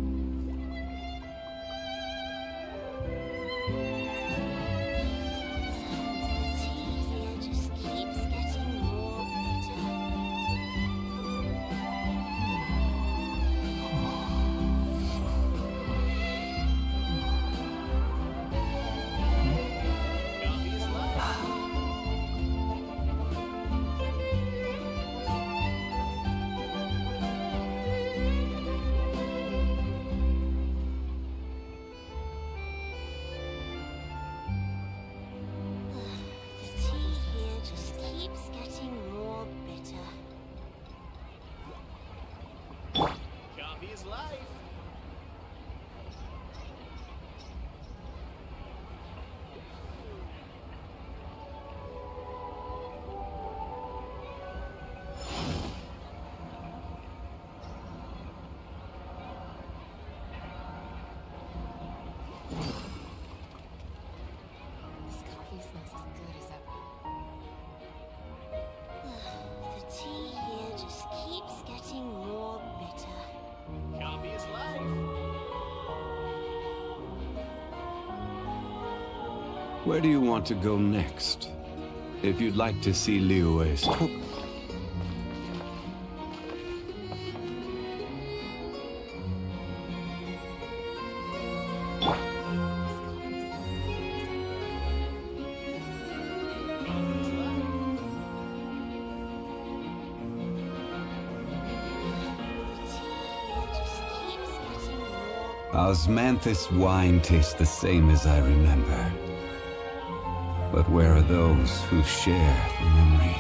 Where do you want to go next? If you'd like to see Liyue's... Osmanthus wine tastes the same as I remember. But where are those who share the memory?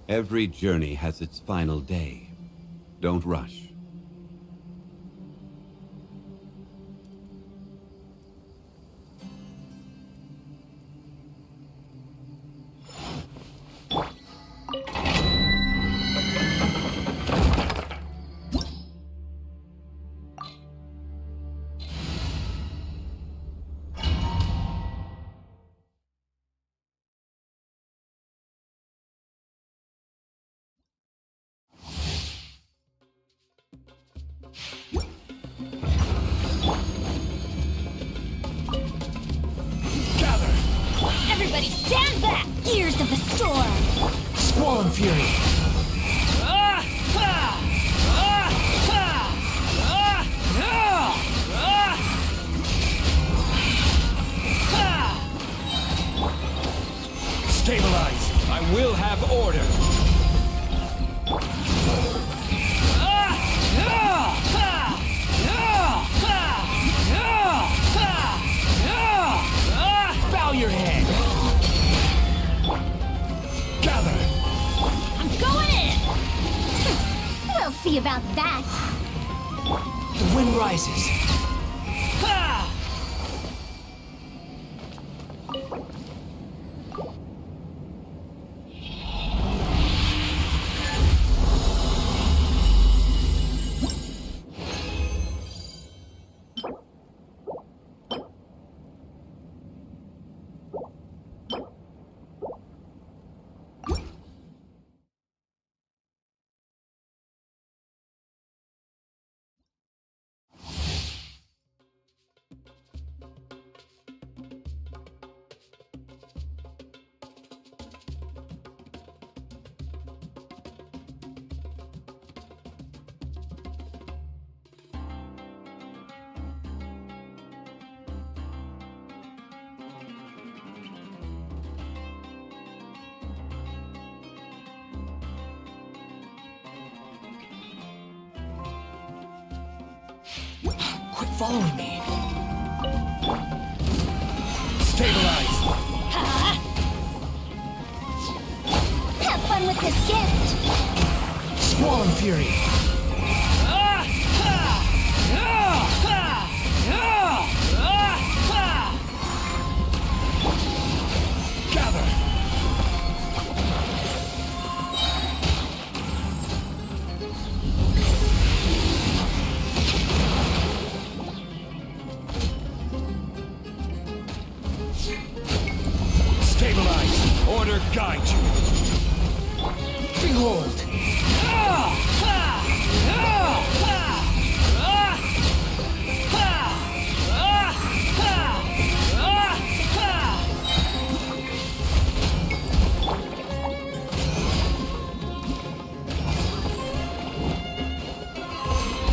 Every journey has its final day. Don't rush. Everybody stand back! Gears of the storm! Squall and fury! Stabilize! I will have order! Bow your head! Gather! I'm going in! We'll see about that! The wind rises. following me. Stabilize! Have fun with this gift! Squall and Fury. Gather! Stabilize! Order guide you! Behold!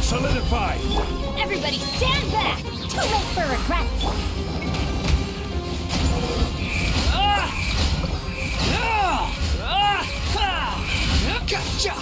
Solidify! Everybody stand back! Too late for regrets! Gotcha!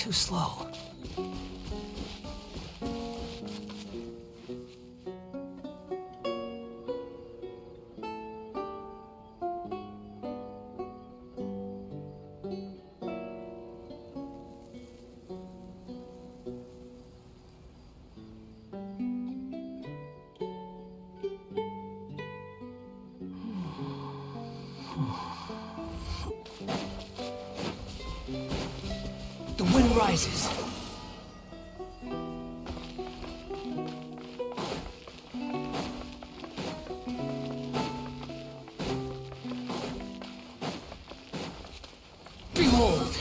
too slow. The wind rises. Behold!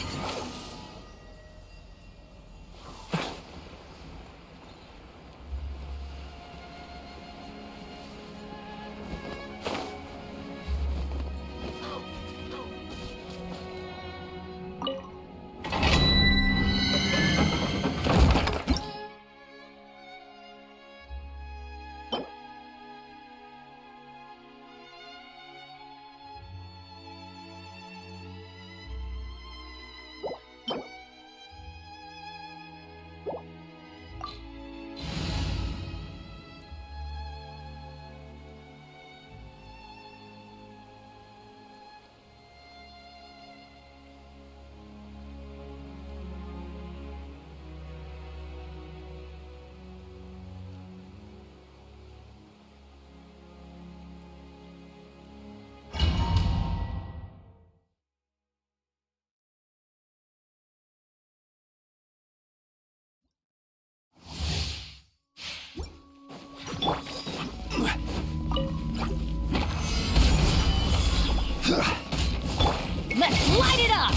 Let's light it up!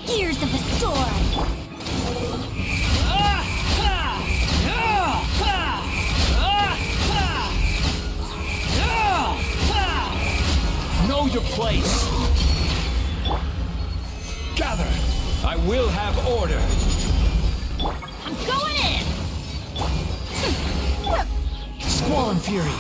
Gears of the storm! Know your place. Gather. I will have order. I'm going in! Squall and fury.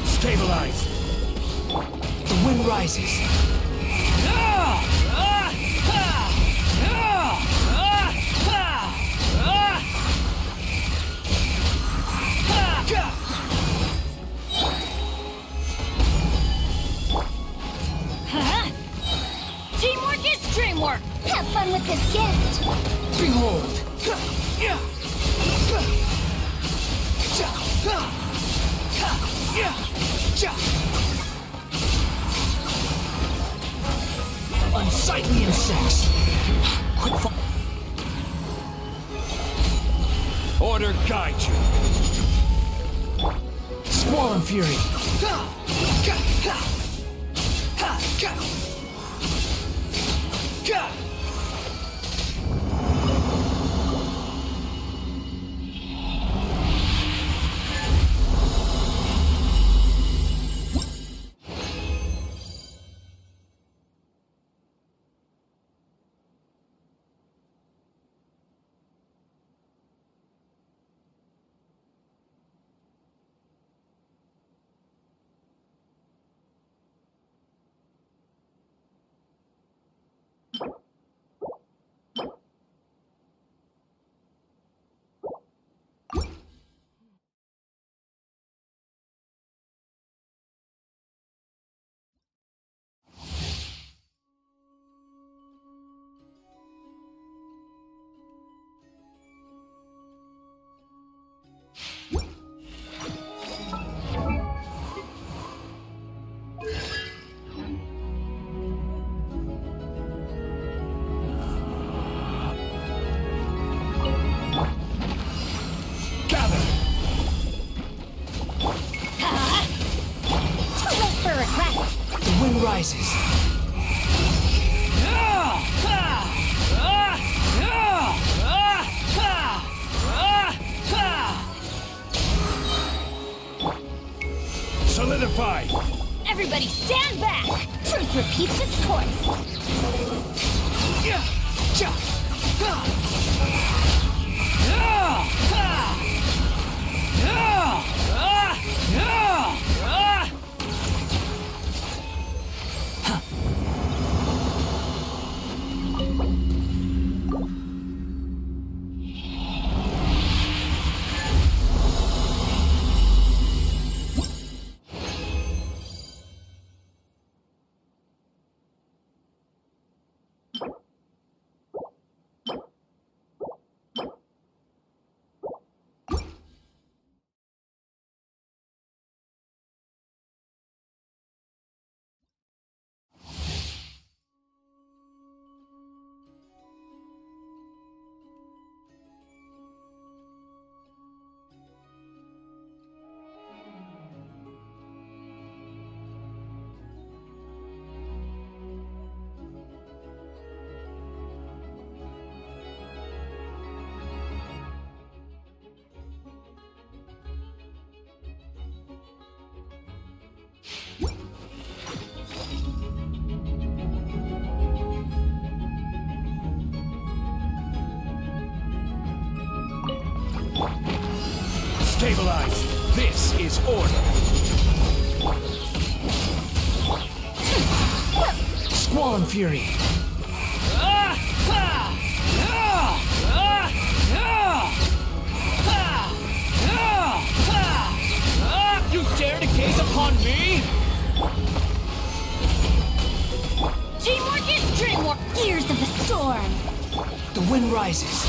Stabilize. The wind rises. Teamwork is dreamwork! Have fun with this gift! Behold! Unsightly insects! Quick fire! Order guide you. Squall and fury! rises. Solidify! Everybody stand back! Truth repeats its course. Stabilize! This is order! Squall and Fury. You dare to gaze upon me? Teamwork is dreamwork! Gears of the storm! The wind rises.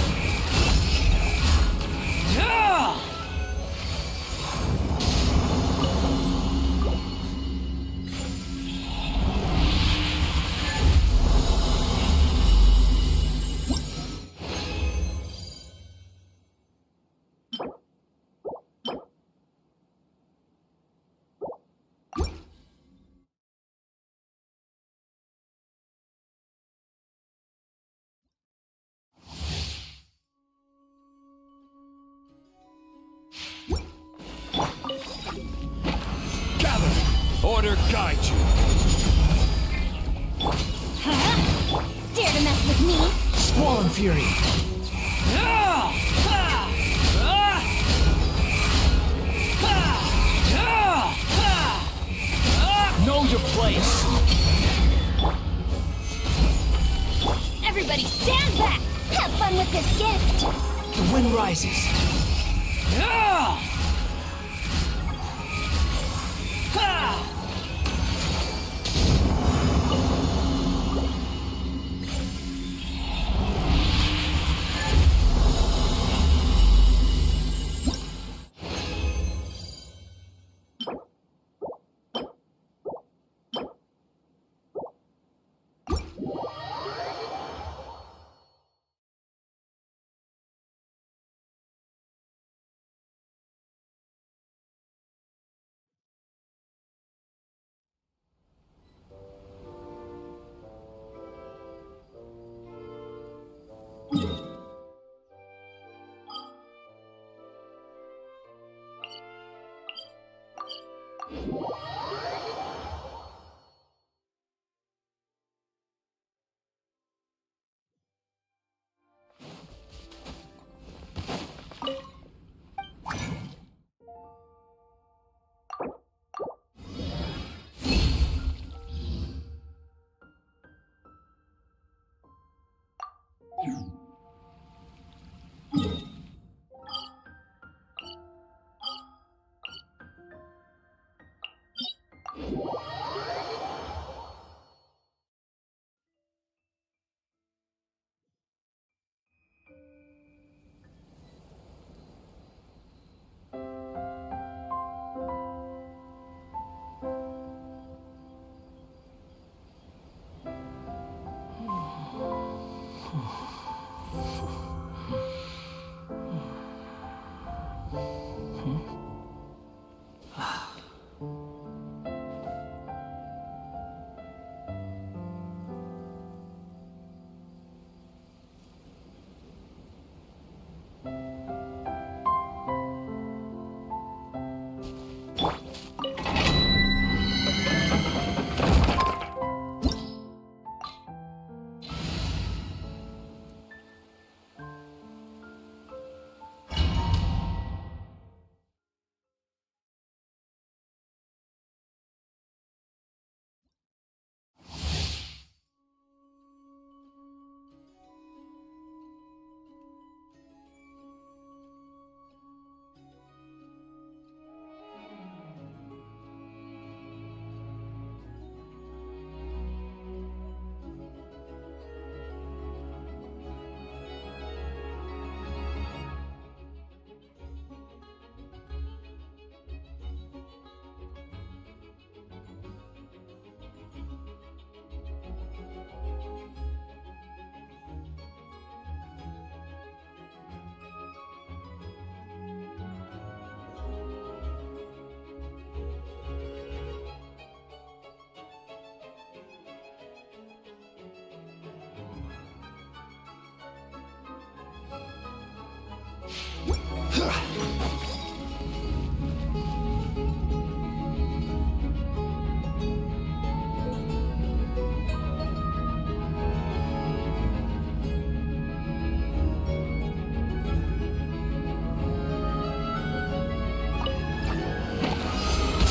Order guide you. Huh? Dare to mess with me? Squall and Fury. Know your place. Everybody stand back! Have fun with this gift! The wind rises.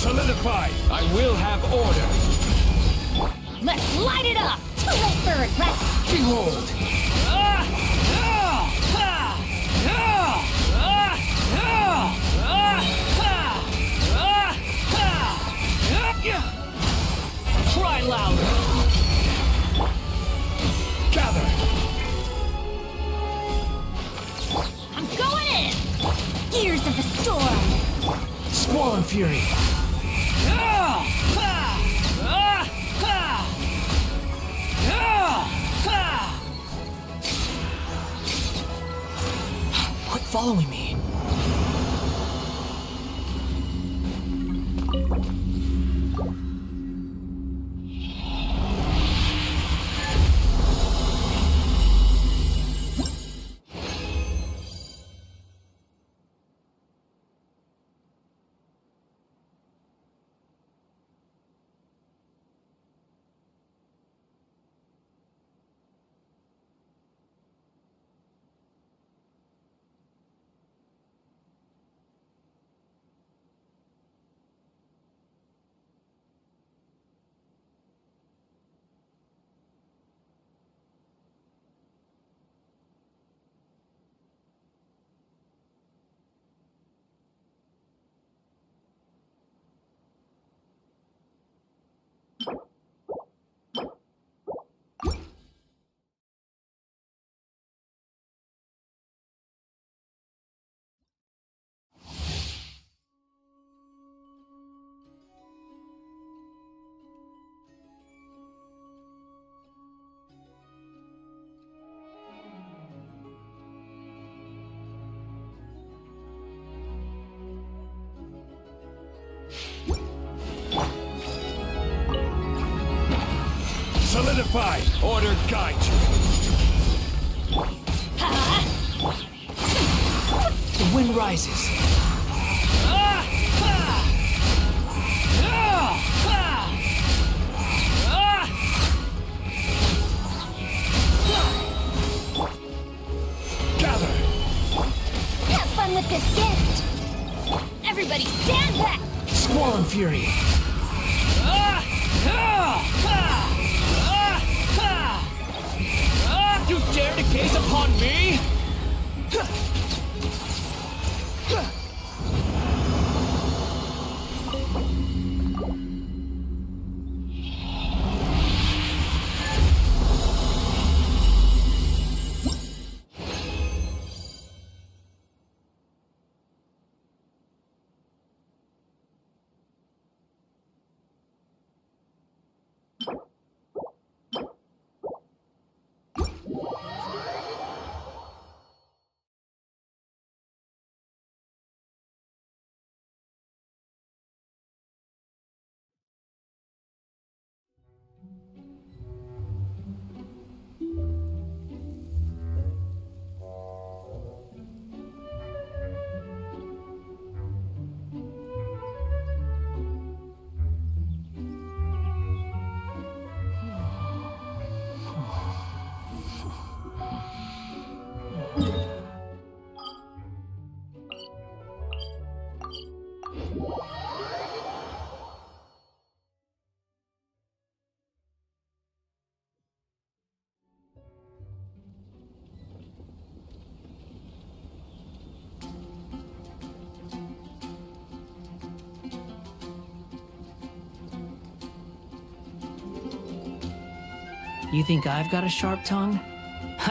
Solidified! I will have order! Let's light it up! Too late for regret! Behold! Try louder! Gather! I'm going in! Gears of the storm! Squall and Fury! Quit following me. Solidified! Order guide you! The wind rises. Gather! Have fun with this gift! Everybody stand back! Squall and Fury! You dare to gaze upon me? You think I've got a sharp tongue?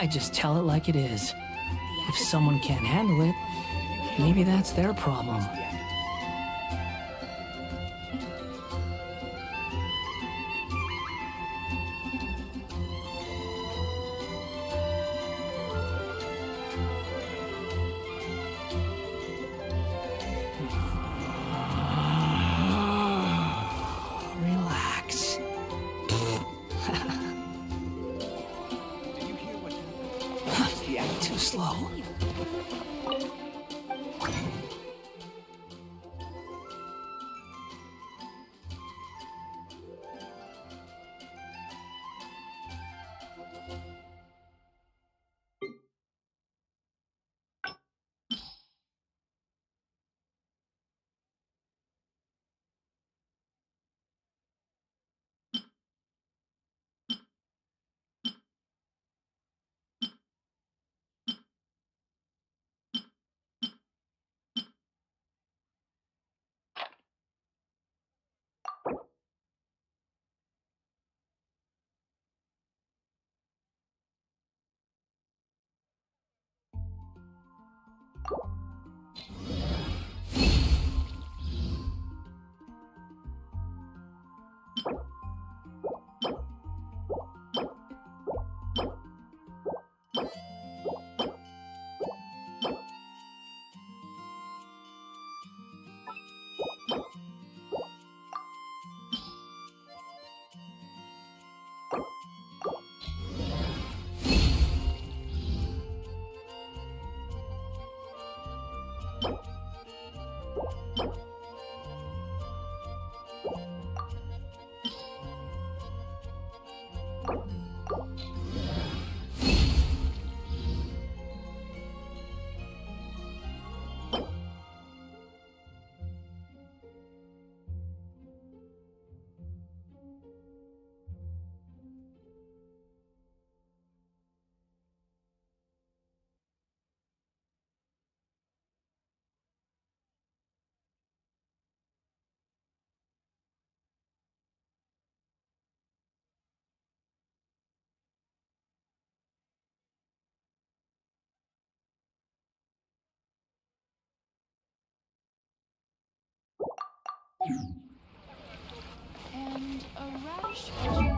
I just tell it like it is. If someone can't handle it, maybe that's their problem. Relax. Too slow. And a radish wedges.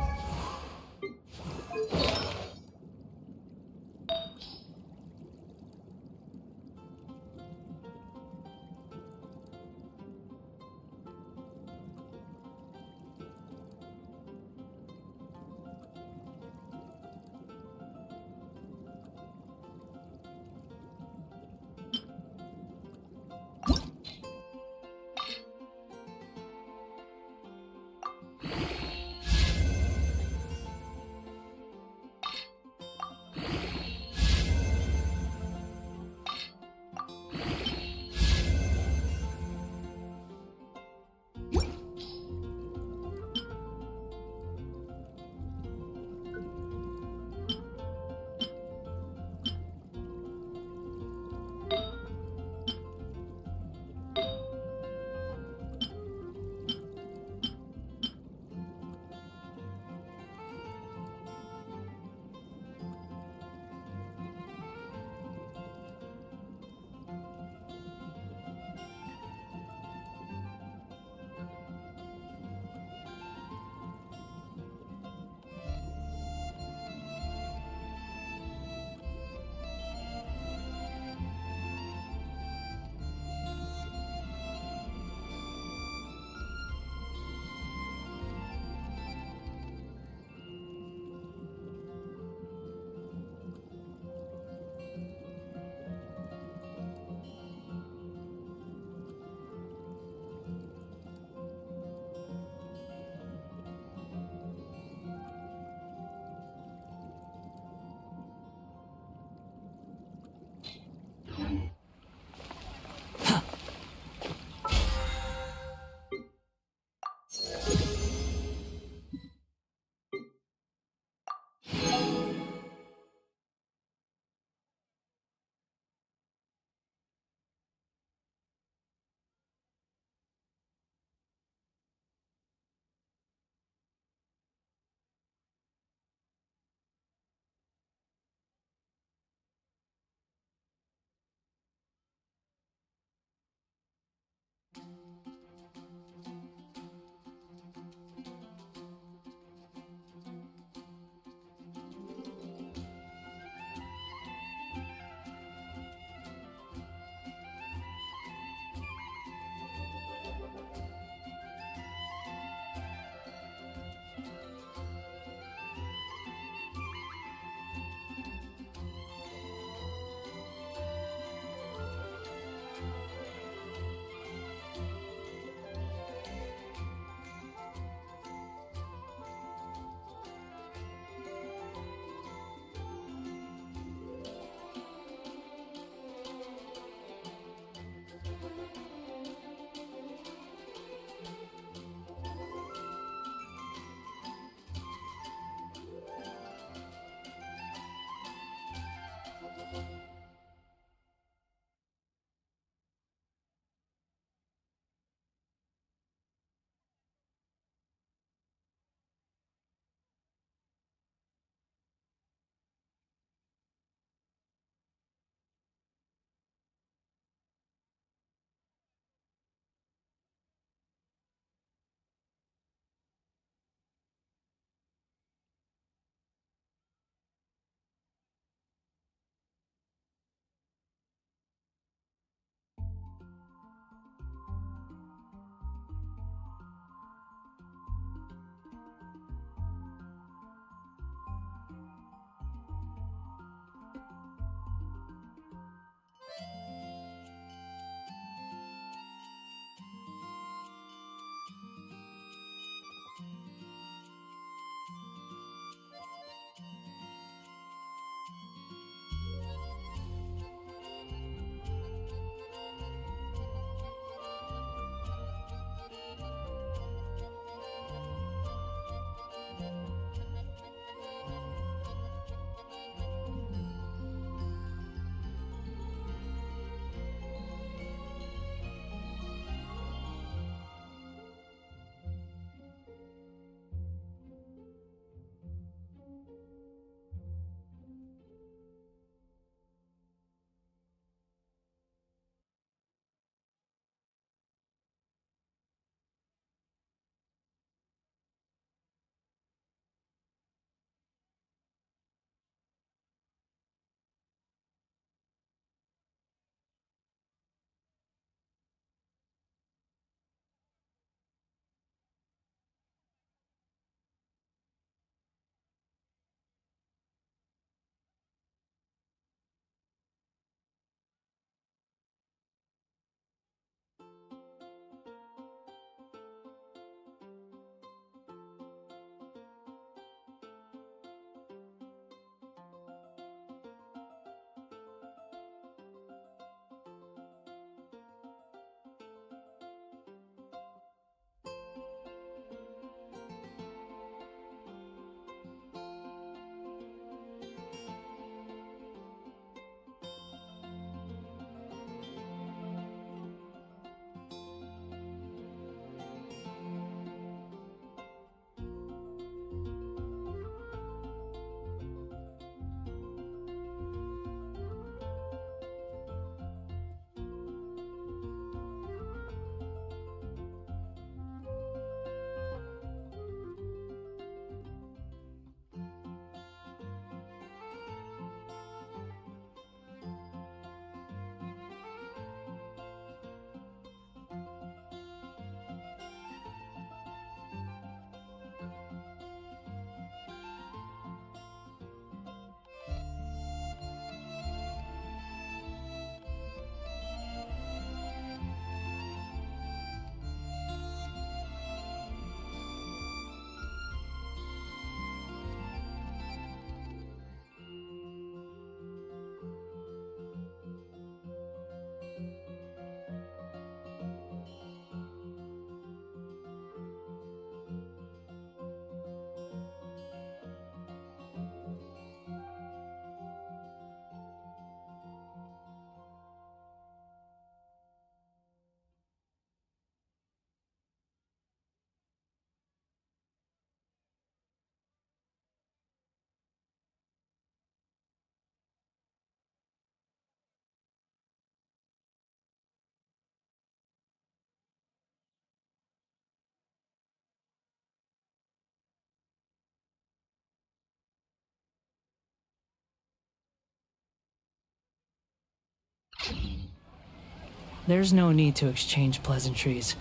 There's no need to exchange pleasantries.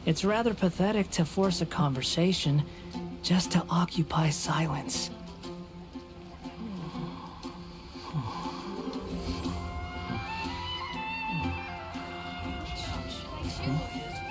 It's rather pathetic to force a conversation just to occupy silence. Should I chill with his